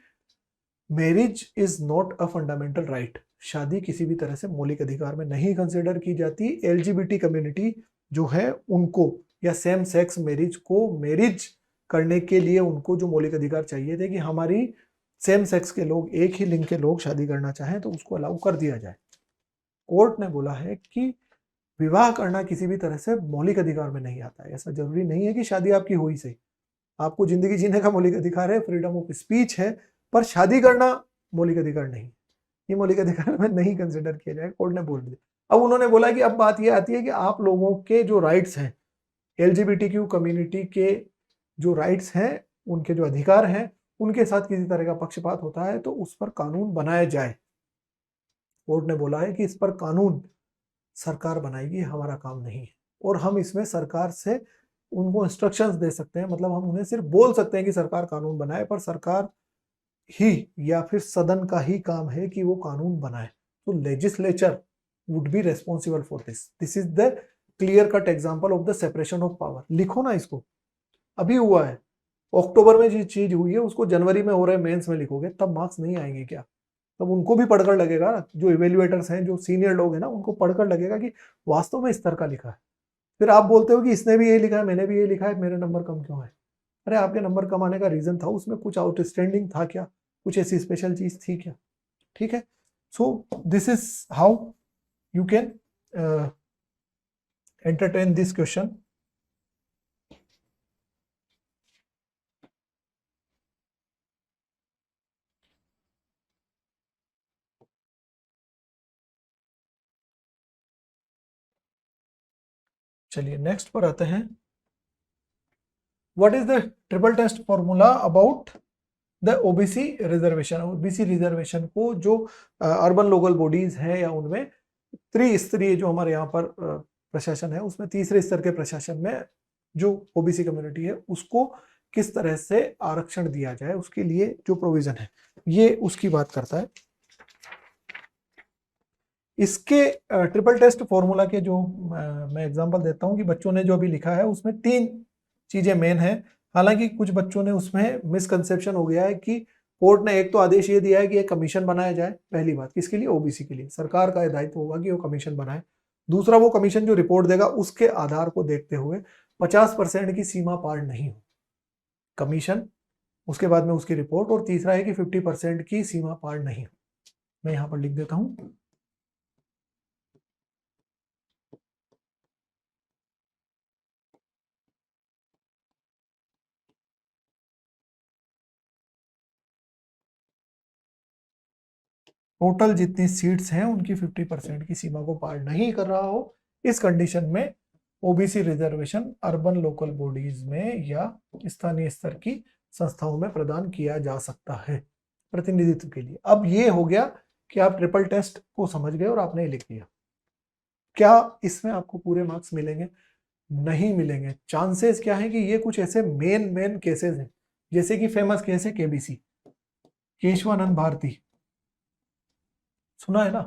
marriage is not a fundamental right, शादी किसी भी तरह से मौलिक अधिकार में नहीं कंसिडर की जाती। एलजीबीटी कम्युनिटी जो है उनको, या सेम सेक्स मैरिज को मैरिज करने के लिए उनको जो मौलिक अधिकार चाहिए थे कि हमारी सेम सेक्स के लोग, एक ही लिंग के लोग शादी करना चाहें तो उसको अलाउ कर दिया जाए। कोर्ट ने बोला है कि विवाह करना किसी भी तरह से मौलिक अधिकार में नहीं आता है। ऐसा जरूरी नहीं है कि शादी आपकी हुई सही, आपको जिंदगी जीने का मौलिक अधिकार है, फ्रीडम ऑफ स्पीच है, पर शादी करना मौलिक अधिकार नहीं, ये मौलिक अधिकार में नहीं कंसिडर किया जाए, कोर्ट ने बोल दिया। अब उन्होंने बोला कि अब बात ये आती है कि आप लोगों के जो राइट्स हैं, एलजीबीटीक्यू कम्युनिटी के जो राइट्स हैं, उनके जो अधिकार हैं, उनके साथ किसी तरह का पक्षपात होता है तो उस पर कानून बनाया जाए। कोर्ट ने बोला है कि इस पर कानून सरकार बनाएगी, हमारा काम नहीं है। और हम इसमें सरकार से उनको इंस्ट्रक्शंस दे सकते हैं, मतलब हम उन्हें सिर्फ बोल सकते हैं कि सरकार कानून बनाए, पर सरकार ही या फिर सदन का ही काम है कि वो कानून बनाए। तो legislature would be responsible for this. This is the clear cut example of the separation of power. लिखो ना इसको, अभी हुआ है, अक्टूबर में जो चीज हुई है उसको जनवरी में हो रहे मेंस में लिखोगे तब मार्क्स नहीं आएंगे क्या? तब उनको भी पढ़कर लगेगा ना, जो इवेल्युएटर्स हैं, जो सीनियर लोग हैं ना, उनको पढ़कर लगेगा कि वास्तव में इस तरह का लिखा है। फिर आप बोलते हो कि इसने भी ये लिखा है, मैंने भी ये लिखा है, मेरे नंबर कम क्यों है? अरे आपके नंबर कम आने का रीजन था, उसमें कुछ आउटस्टैंडिंग था क्या? कुछ ऐसी स्पेशल चीज थी क्या? ठीक है। So this is how you can entertain this question. चलिए नेक्स्ट पर आते हैं। What is the triple test formula about the OBC reservation? OBC reservation को जो अर्बन लोकल बॉडीज हैं या उनमें त्रिस्तरीय जो हमारे यहाँ पर प्रशासन है, उसमें तीसरे स्तर के प्रशासन में जो ओबीसी कम्युनिटी है उसको किस तरह से आरक्षण दिया जाए, उसके लिए जो प्रोविजन है ये उसकी बात करता है। इसके ट्रिपल टेस्ट फॉर्मूला के जो मैं एग्जांपल देता हूं कि बच्चों ने जो अभी लिखा है उसमें तीन चीजें मेन है। हालांकि कुछ बच्चों ने उसमें मिसकंसेप्शन हो गया है कि कोर्ट ने एक तो आदेश ये दिया है कि एक कमीशन बनाया जाए। पहली बात, किसके लिए? ओबीसी के लिए। सरकार का दायित्व होगा कि वो कमीशन बनाए। दूसरा, वो कमीशन जो रिपोर्ट देगा उसके आधार को देखते हुए 50% की सीमा पार नहीं हो कमीशन, उसके बाद में उसकी रिपोर्ट, और तीसरा है कि 50% की सीमा पार नहीं हो। मैं यहां पर लिख देता हूं। टोटल जितनी सीट्स हैं उनकी 50% की सीमा को पार नहीं कर रहा हो, इस कंडीशन में OBC reservation urban local bodies में या स्थानीय स्तर की संस्थाओं में प्रदान किया जा सकता है प्रतिनिधित्व के लिए। अब ये हो गया कि आप ट्रिपल टेस्ट को समझ गए और आपने लिख दिया। क्या इसमें आपको पूरे मार्क्स मिलेंगे? नहीं मिलेंगे। चांसेस क्या है कि ये कुछ ऐसे मेन मेन केसेस हैं, जैसे कि फेमस केस है केबीसी, केशवानंद भारती, सुना है ना?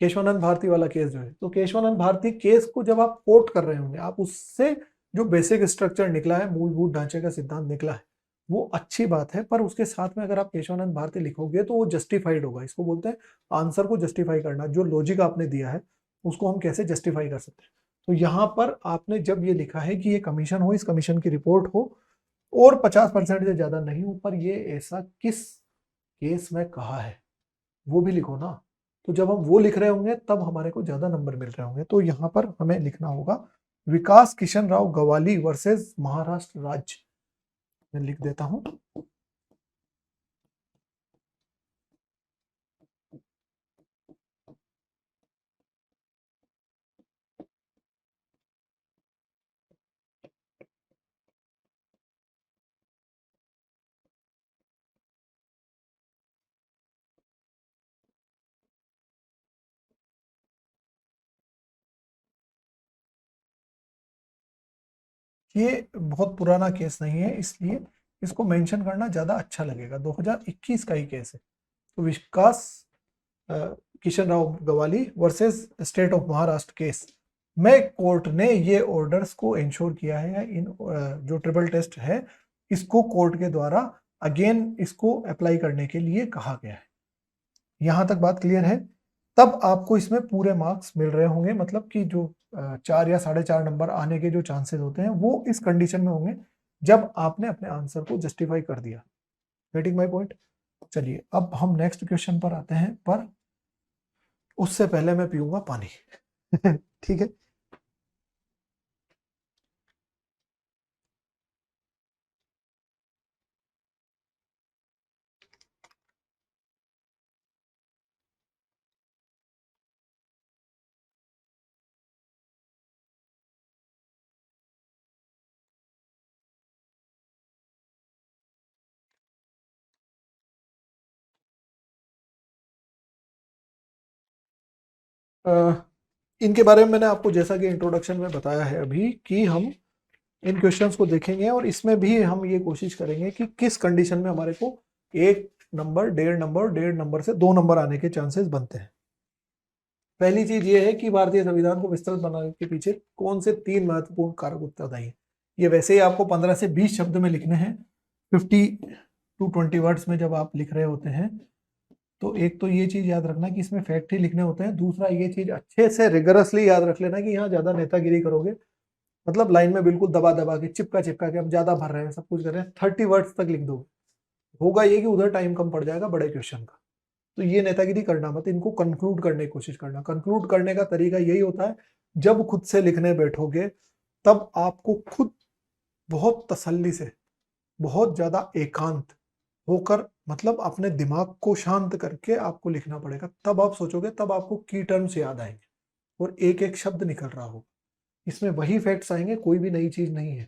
केशवानंद भारती वाला केस जो है, तो केशवानंद भारती केस को जब आप कोर्ट कर रहे होंगे, आप उससे जो बेसिक स्ट्रक्चर निकला है, मूलभूत ढांचे का सिद्धांत निकला है, वो अच्छी बात है, पर उसके साथ में अगर आप केशवानंद भारती लिखोगे तो वो जस्टिफाइड होगा। इसको बोलते हैं आंसर को जस्टिफाई करना। जो लॉजिक आपने दिया है उसको हम कैसे जस्टिफाई कर सकते हैं। तो यहाँ पर आपने जब ये लिखा है कि ये कमीशन हो, इस कमीशन की रिपोर्ट हो और 50% से ज्यादा नहीं हो, पर ये ऐसा किस केस में कहा है वो भी लिखो ना। तो जब हम वो लिख रहे होंगे तब हमारे को ज्यादा नंबर मिल रहे होंगे। तो यहाँ पर हमें लिखना होगा विकास किशन राव गवाली वर्सेस महाराष्ट्र राज्य। मैं लिख देता हूं। ये बहुत पुराना केस नहीं है, इसलिए इसको मेंशन करना ज्यादा अच्छा लगेगा। 2021 का ही केस है। तो Vikas Kishan Rao Gavali versus state of Maharashtra case में कोर्ट ने ये ऑर्डर्स को इंश्योर किया है। इन जो ट्रिपल टेस्ट है इसको कोर्ट के द्वारा अगेन इसको अप्लाई करने के लिए कहा गया है। यहां तक बात क्लियर है? तब आपको इसमें पूरे मार्क्स मिल रहे होंगे, मतलब कि जो 4 या 4.5 नंबर आने के जो चांसेस होते हैं वो इस कंडीशन में होंगे जब आपने अपने आंसर को जस्टिफाई कर दिया। Getting my point? चलिए अब हम नेक्स्ट क्वेश्चन पर आते हैं, पर उससे पहले मैं पीऊंगा पानी। ठीक है। इनके बारे में मैंने आपको जैसा कि इंट्रोडक्शन में बताया है अभी कि हम इन क्वेश्चंस को देखेंगे और इसमें भी हम ये कोशिश करेंगे कि किस कंडीशन में हमारे को 1 नंबर, 1.5 नंबर, 1.5 नंबर से 2 नंबर आने के चांसेस बनते हैं। पहली चीज ये है कि भारतीय संविधान को विस्तृत बनाने के पीछे कौन से 3 महत्वपूर्ण कारक उत्तरदायी हैं। ये वैसे ही आपको 15 से 20 शब्द में लिखने हैं, 50 to 20 वर्ड्स में जब आप लिख रहे होते हैं। तो एक तो ये चीज याद रखना कि इसमें फैक्ट ही लिखने होते हैं। दूसरा ये चीज अच्छे से रिगरसली याद रख लेना कि यहाँ ज्यादा नेतागिरी करोगे, मतलब लाइन में बिल्कुल दबा दबा के चिपका चिपका के हम ज्यादा भर रहे हैं, सब कुछ कर रहे हैं, 30 वर्ड्स तक लिख दोगे, होगा ये कि उधर टाइम कम पड़ जाएगा बड़े क्वेश्चन का। तो ये नेतागिरी करना मत, इनको कंक्लूड करने की कोशिश करना। कंक्लूड करने का तरीका यही होता है, जब खुद से लिखने बैठोगे तब आपको खुद बहुत तसल्ली से, बहुत ज्यादा एकांत होकर, मतलब अपने दिमाग को शांत करके आपको लिखना पड़ेगा। तब आप सोचोगे, तब आपको की टर्म्स याद आएंगे और एक एक शब्द निकल रहा होगा। इसमें वही फैक्ट्स आएंगे, कोई भी नई चीज नहीं है।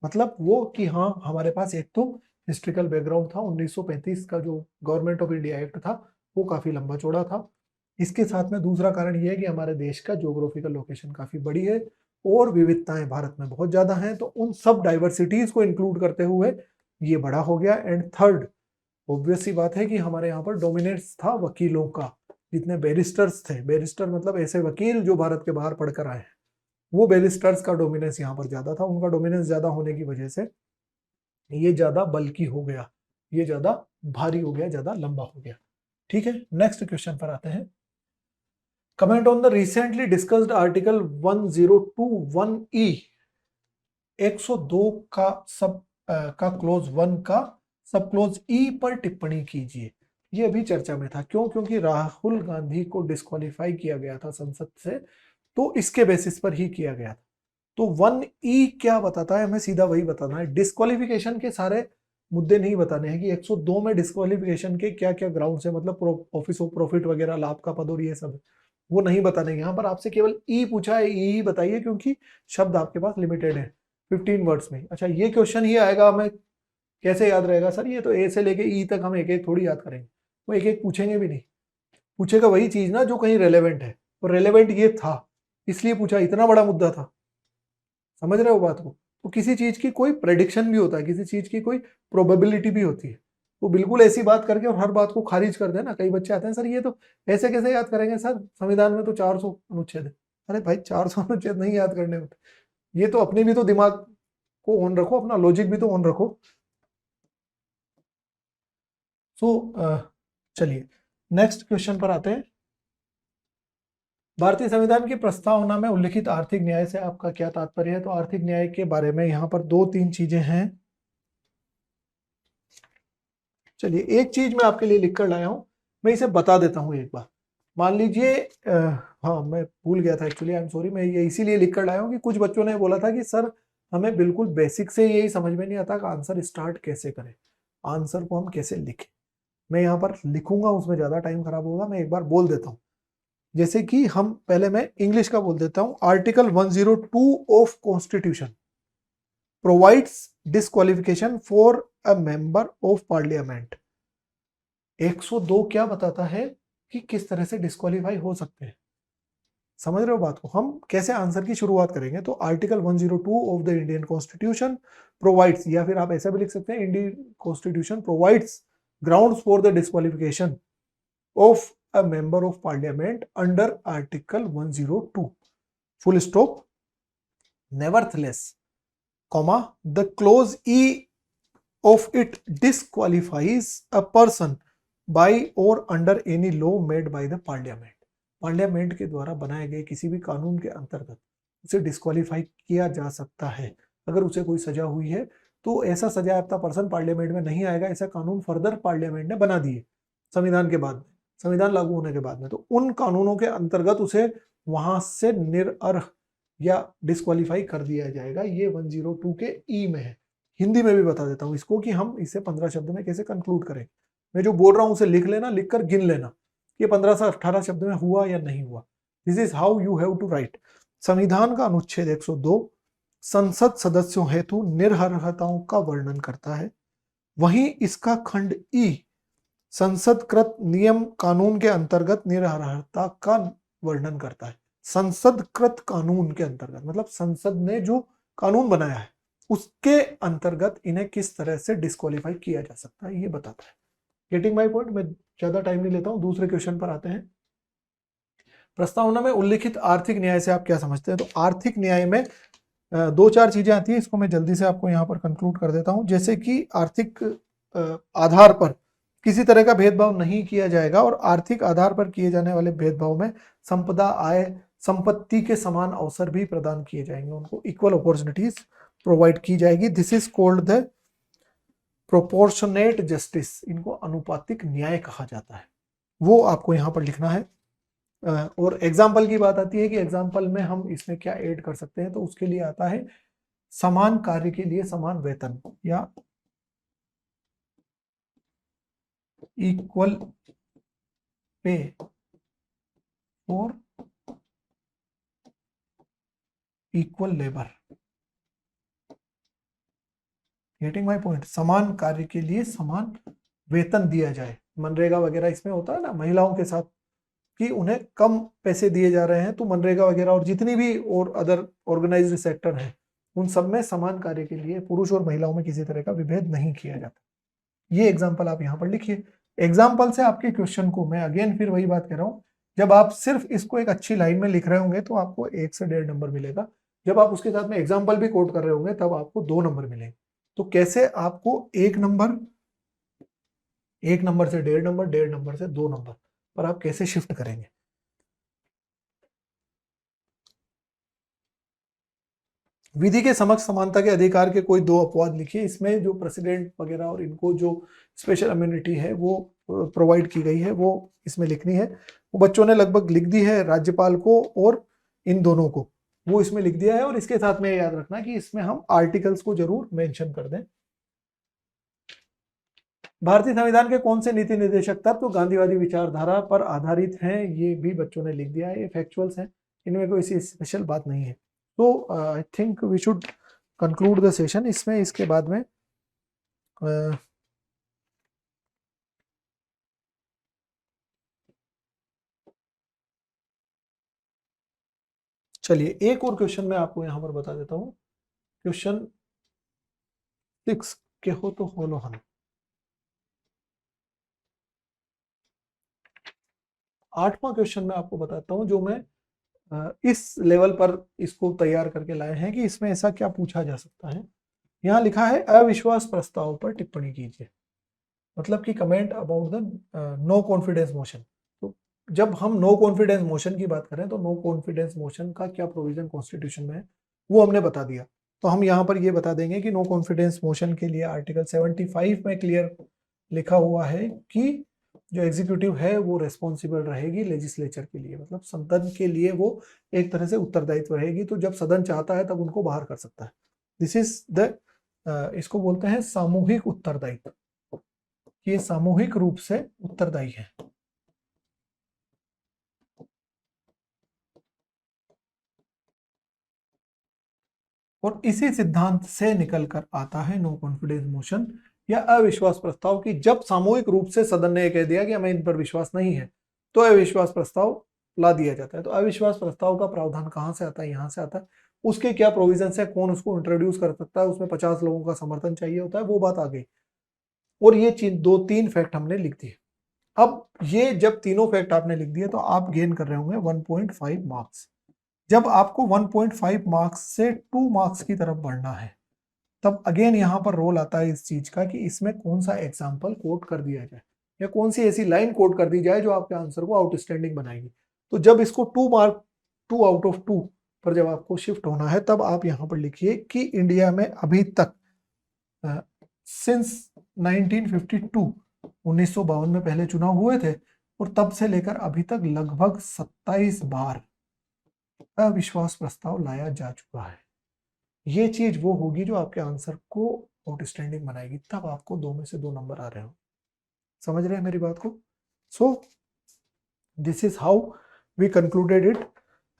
मतलब वो कि हाँ, हमारे पास एक तो हिस्ट्रिकल बैकग्राउंड था, 1935 का जो गवर्नमेंट ऑफ इंडिया एक्ट था वो काफी लंबा चौड़ा था। इसके साथ में दूसरा कारण ये है कि हमारे देश का ज्योग्राफिकल लोकेशन काफी बड़ी है और विविधताएं भारत में बहुत ज्यादा हैं, तो उन सब डाइवर्सिटीज को इंक्लूड करते हुए ये बड़ा हो गया। एंड थर्ड, ऑब्वियस सी बात है कि हमारे यहाँ पर डोमिनेंस था वकीलों का। जितने बैरिस्टर्स थे, बैरिस्टर मतलब ऐसे वकील जो भारत के बाहर पढ़कर आए हैं, वो बैरिस्टर्स का डोमिनेंस यहाँ पर ज्यादा था। उनका डोमिनेंस ज्यादा होने की वजह से ये ज्यादा बल्कि हो गया, ये ज्यादा भारी हो गया, ज्यादा लंबा हो गया। ठीक है, नेक्स्ट क्वेश्चन पर आते हैं। Comment on the recently discussed article 1021E 102 का क्लोज 1 का सब क्लोज ई पर टिप्पणी कीजिए। ये अभी चर्चा में था। क्यों? क्योंकि राहुल गांधी को डिस्क्वालीफाई किया गया था संसद से, तो इसके बेसिस पर ही किया गया था। तो 1E क्या बताता है, हमें सीधा वही बताना है। डिस्क्वालिफिकेशन के सारे मुद्दे नहीं बताने हैं कि 102 में डिस्क्वालिफिकेशन के क्या क्या ग्राउंड है, मतलब ऑफिस ऑफ प्रॉफिट वगैरह, लाभ का पद और ये सब, वो नहीं बताने। यहाँ पर आपसे केवल ई पूछा है, ई ही बताइए, क्योंकि शब्द आपके पास लिमिटेड है 15 वर्ड्स में। अच्छा, ये क्वेश्चन ही आएगा, हमें कैसे याद रहेगा सर? ये तो ए से लेके ई तक हम एक एक थोड़ी याद करेंगे, वो एक एक पूछेंगे भी नहीं। पूछेगा वही चीज ना जो कहीं रेलेवेंट है, और रेलेवेंट ये था इसलिए पूछा, इतना बड़ा मुद्दा था। समझ रहे हो बात को? तो किसी चीज की कोई प्रेडिक्शन भी होता है, किसी चीज की कोई प्रोबेबिलिटी भी होती है। वो बिल्कुल ऐसी बात करके और हर बात को खारिज कर देना। कई बच्चे आते हैं, सर ये तो ऐसे कैसे याद करेंगे सर, संविधान में तो 400 अनुच्छेद है। अरे भाई, 400 अनुच्छेद नहीं याद करने होते। ये तो अपने भी तो दिमाग को ऑन रखो, अपना लॉजिक भी तो ऑन रखो। चलिए नेक्स्ट क्वेश्चन पर आते हैं। भारतीय संविधान की प्रस्तावना में उल्लिखित आर्थिक न्याय से आपका क्या तात्पर्य है? तो आर्थिक न्याय के बारे में यहाँ पर 2-3 चीजें हैं। चलिए, एक चीज मैं आपके लिए लिख कर लाया हूं, मैं इसे बता देता हूं एक बार। मान लीजिए, हाँ मैं भूल गया था एक्चुअली, आई एम सॉरी। मैं ये इसीलिए लिख कर लाया हूं कि कुछ बच्चों ने बोला था कि सर हमें बिल्कुल बेसिक से यही समझ में नहीं आता कि आंसर स्टार्ट कैसे करें, आंसर को हम कैसे लिखें। मैं यहाँ पर लिखूंगा, उसमें ज्यादा टाइम खराब होगा, मैं एक बार बोल देता हूँ। जैसे कि हम पहले, मैं इंग्लिश का बोल देता हूं। Article 102 of constitution provides disqualification for a member of parliament. 102 क्या बताता है कि किस तरह से डिस्क्वालीफाई हो सकते हैं। समझ रहे हो बात को? हम कैसे आंसर की शुरुआत करेंगे? तो article 102 of the Indian constitution provides, या फिर आप ऐसा भी लिख सकते हैं, Indian constitution provides grounds for the disqualification of a member of parliament under article 102 full stop, nevertheless comma the clause E of it disqualifies a person by or under any law made by the parliament। Parliament के द्वारा बनाए गए किसी भी कानून के अंतर्गत उसे डिस्क्वालीफाई किया जा सकता है। अगर उसे कोई सजा हुई है तो ऐसा सजायाफ्ता पर्सन पार्लियामेंट में नहीं आएगा। ऐसा कानून फर्दर पार्लियामेंट ने बना दिए संविधान के बाद में, संविधान लागू होने के बाद में। तो उन कानूनों के अंतर्गत उसे वहां से निरअर्ह या डिस्क्वालीफाई कर दिया जाएगा। ये 102 के ई में है। हिंदी में भी बता देता हूं इसको कि हम इसे 15 शब्द में कैसे कंक्लूड करें। मैं जो बोल रहा हूं उसे लिख लेना, लिखकर गिन लेना, ये 15 से 18 शब्द में हुआ या नहीं हुआ। This is how you have to write. संविधान का अनुच्छेद 102 संसद सदस्यों हेतु निरर्हताओं का वर्णन करता है। वहीं इसका खंड ई संसदकृत नियम कानून के अंतर्गत निरर्हता का वर्णन करता है। संसदकृत कानून के अंतर्गत, मतलब संसद ने जो कानून बनाया है उसके अंतर्गत इन्हें किस तरह से डिस्क्वालीफाई किया जा सकता है, ये बताता है। Getting my point. मैं ज्यादा टाइम नहीं लेता हूं, दूसरे क्वेश्चन पर आते हैं। प्रस्तावना में उल्लिखित आर्थिक न्याय से आप क्या समझते हैं? तो आर्थिक न्याय में दो चार चीजें आती हैं, इसको मैं जल्दी से आपको यहाँ पर कंक्लूड कर देता हूँ। जैसे कि आर्थिक आधार पर किसी तरह का भेदभाव नहीं किया जाएगा, और आर्थिक आधार पर किए जाने वाले भेदभाव में संपदा, आय, संपत्ति के समान अवसर भी प्रदान किए जाएंगे, उनको इक्वल अपॉर्चुनिटीज प्रोवाइड की जाएगी। This is called the proportionate justice, इनको अनुपातिक न्याय कहा जाता है, वो आपको यहाँ पर लिखना है। और एग्जाम्पल की बात आती है कि एग्जाम्पल में हम इसमें क्या ऐड कर सकते हैं, तो उसके लिए आता है समान कार्य के लिए समान वेतन, या equal pay for equal labour. Getting my point? समान कार्य के लिए समान वेतन दिया जाए। मनरेगा वगैरह इसमें होता है ना महिलाओं के साथ, कि उन्हें कम पैसे दिए जा रहे हैं, तो मनरेगा वगैरह और जितनी भी और अदर ऑर्गेनाइज्ड सेक्टर है उन सब में समान कार्य के लिए पुरुष और महिलाओं में किसी तरह का विभेद नहीं किया जाता। ये एग्जाम्पल आप यहाँ पर लिखिए। एग्जाम्पल से आपके क्वेश्चन को मैं अगेन फिर वही बात कह रहा हूँ, जब आप सिर्फ इसको एक अच्छी लाइन में लिख रहे होंगे तो आपको 1 से 1.5 नंबर मिलेगा। जब आप उसके साथ में एग्जाम्पल भी कोट कर रहे होंगे तब आपको 2 नंबर मिलेंगे। तो कैसे आपको 1 नंबर, 1 नंबर से 1.5 नंबर, 1.5 नंबर से 2 नंबर पर आप कैसे शिफ्ट करेंगे? विधि के समक्ष समानता के अधिकार के कोई 2 अपवाद लिखिए। इसमें जो प्रेसिडेंट वगैरह और इनको जो स्पेशल इम्यूनिटी है वो प्रोवाइड की गई है, वो इसमें लिखनी है। वो बच्चों ने लगभग लिख दी है, राज्यपाल को और इन दोनों को, वो इसमें लिख दिया है। और इसके साथ में याद रखना कि इसमें हम आर्टिकल्स को जरूर मेंशन कर दें। भारतीय संविधान के कौन से नीति निर्देशक तत्व गांधीवादी विचारधारा पर आधारित हैं? ये भी बच्चों ने लिख दिया है, ये फैक्चुअल्स हैं, इनमें कोई ऐसी स्पेशल बात नहीं है। तो I think we should conclude the session. इसमें इसके बाद में चलिए एक और क्वेश्चन मैं आपको यहां पर बता देता हूं। क्वेश्चन 6 के हो तो होलो हम 8वां क्वेश्चन मैं आपको बताता हूं, जो मैं इस लेवल पर इसको तैयार करके लाए हैं कि इसमें ऐसा क्या पूछा जा सकता है। यहाँ लिखा है अविश्वास प्रस्ताव पर टिप्पणी कीजिए, मतलब कि comment about the no confidence motion. तो जब हम नो कॉन्फिडेंस मोशन की बात करें तो नो कॉन्फिडेंस मोशन का क्या प्रोविजन कॉन्स्टिट्यूशन में है वो हमने बता दिया। तो हम यहाँ पर ये बता देंगे कि नो कॉन्फिडेंस मोशन के लिए आर्टिकल 75 में क्लियर लिखा हुआ है कि जो एग्जीक्यूटिव है वो रेस्पॉन्सिबल रहेगी लेजिस्लेचर के लिए, मतलब सदन के लिए वो एक तरह से उत्तरदायित्व रहेगी। तो जब सदन चाहता है तब उनको बाहर कर सकता है। दिस इज द इसको बोलते हैं सामूहिक उत्तरदायित्व, ये सामूहिक रूप से उत्तरदायी है। और इसी सिद्धांत से निकलकर आता है नो कॉन्फिडेंस मोशन या अविश्वास प्रस्ताव, की जब सामूहिक रूप से सदन ने कह दिया कि हमें इन पर विश्वास नहीं है तो अविश्वास प्रस्ताव ला दिया जाता है। तो अविश्वास प्रस्ताव का प्रावधान कहां से आता है? यहां से आता है। उसके क्या प्रोविजन है, कौन उसको इंट्रोड्यूस कर सकता है, उसमें 50 लोगों का समर्थन चाहिए होता है, वो बात आ गई। और ये चीज 2-3 फैक्ट हमने लिख दिए। अब ये जब तीनों फैक्ट आपने लिख दिए तो आप गेन कर रहे होंगे 1.5 मार्क्स। जब आपको 1.5 मार्क्स से 2 मार्क्स की तरफ बढ़ना है तब अगेन यहां पर रोल आता है इस चीज का कि इसमें कौन सा एग्जाम्पल कोट कर दिया जाए या कौन सी ऐसी लाइन कोट कर दी जाए जो आपके आंसर को आउटस्टैंडिंग बनाएगी। तो जब इसको 2 मार्क 2 आउट ऑफ 2 पर जब आपको शिफ्ट होना है तब आप यहां पर लिखिए कि इंडिया में अभी तक सिंस 1952 1952 में पहले चुनाव हुए थे और तब से लेकर अभी तक लगभग 27 बार अविश्वास प्रस्ताव लाया जा चुका है। ये चीज वो होगी जो आपके आंसर को आउटस्टैंडिंग बनाएगी, तब आपको 2 में से 2 नंबर आ रहे हो। समझ रहे हैं मेरी बात को? So this is how we concluded it.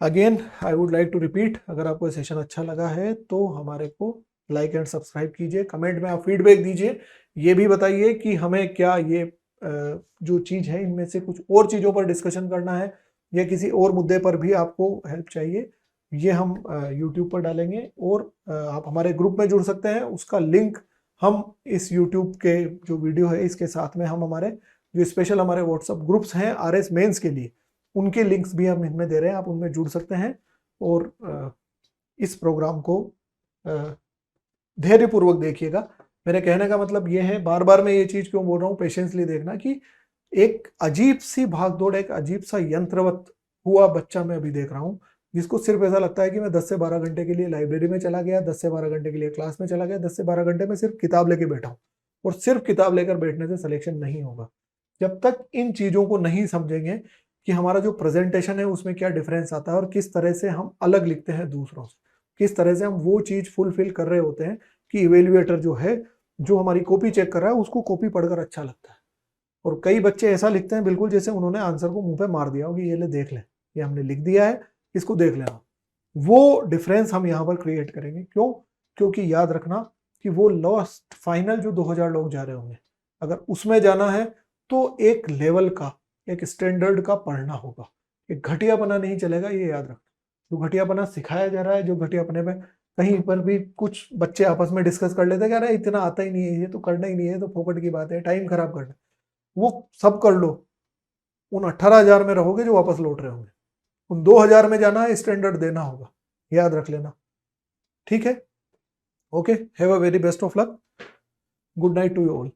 Again I would like to repeat, अगर आपको सेशन अच्छा लगा है तो हमारे को लाइक एंड सब्सक्राइब कीजिए। कमेंट में आप फीडबैक दीजिए, ये भी बताइए कि हमें क्या ये जो चीज है इनमें से कुछ और चीजों पर डिस्कशन करना है या किसी और मुद्दे पर भी आपको हेल्प चाहिए, ये हम यूट्यूब पर डालेंगे और आप हमारे ग्रुप में जुड़ सकते हैं। उसका लिंक हम इस यूट्यूब के जो वीडियो है इसके साथ में हम हमारे जो स्पेशल हमारे व्हाट्सएप ग्रुप्स हैं आरएस मेंस के लिए, उनके लिंक्स भी हम इनमें दे रहे हैं, आप उनमें जुड़ सकते हैं और इस प्रोग्राम को धैर्यपूर्वक देखिएगा। मेरे कहने का मतलब ये है, बार बार मैं ये चीज क्यों बोल रहा हूँ, पेशेंसली देखना, कि एक अजीब सी भागदौड़, एक अजीब सा यंत्रवत हुआ बच्चा मैं अभी देख रहा हूँ, जिसको सिर्फ ऐसा लगता है कि मैं 10 से 12 घंटे के लिए लाइब्रेरी में चला गया, 10 से 12 घंटे के लिए क्लास में चला गया, 10 से 12 घंटे में सिर्फ किताब लेके बैठा हूँ, और सिर्फ किताब लेकर बैठने से सिलेक्शन नहीं होगा। जब तक इन चीजों को नहीं समझेंगे कि हमारा जो प्रेजेंटेशन है उसमें क्या डिफरेंस आता है और किस तरह से हम अलग लिखते हैं दूसरों से, किस तरह से हम वो चीज फुलफिल कर रहे होते हैं कि इवेल्युएटर जो है, जो हमारी कॉपी चेक कर रहा है, उसको कॉपी पढ़कर अच्छा लगता है। और कई बच्चे ऐसा लिखते हैं बिल्कुल जैसे उन्होंने आंसर को मुंह पे मार दिया हो कि ये ले देख ले, ये हमने लिख दिया है, इसको देख लेना। वो डिफरेंस हम यहाँ पर क्रिएट करेंगे। क्यों? क्योंकि याद रखना कि वो लास्ट फाइनल जो 2000 लोग जा रहे होंगे, अगर उसमें जाना है तो एक लेवल का, एक स्टैंडर्ड का पढ़ना होगा। एक घटियापना नहीं चलेगा, ये याद रखना। जो घटियापना सिखाया जा रहा है, जो घटियापने में कहीं पर भी कुछ बच्चे आपस में डिस्कस कर लेते हैं, कह रहे इतना आता ही नहीं है, ये तो करना ही नहीं है, तो फोकट की बात है, टाइम खराब करना, वो सब कर लो। उन 18,000 में रहोगे जो वापस लौट रहे होंगे, उन 2000 में जाना है, स्टैंडर्ड देना होगा, याद रख लेना। ठीक है? Okay, have a very best of luck, good night to you all.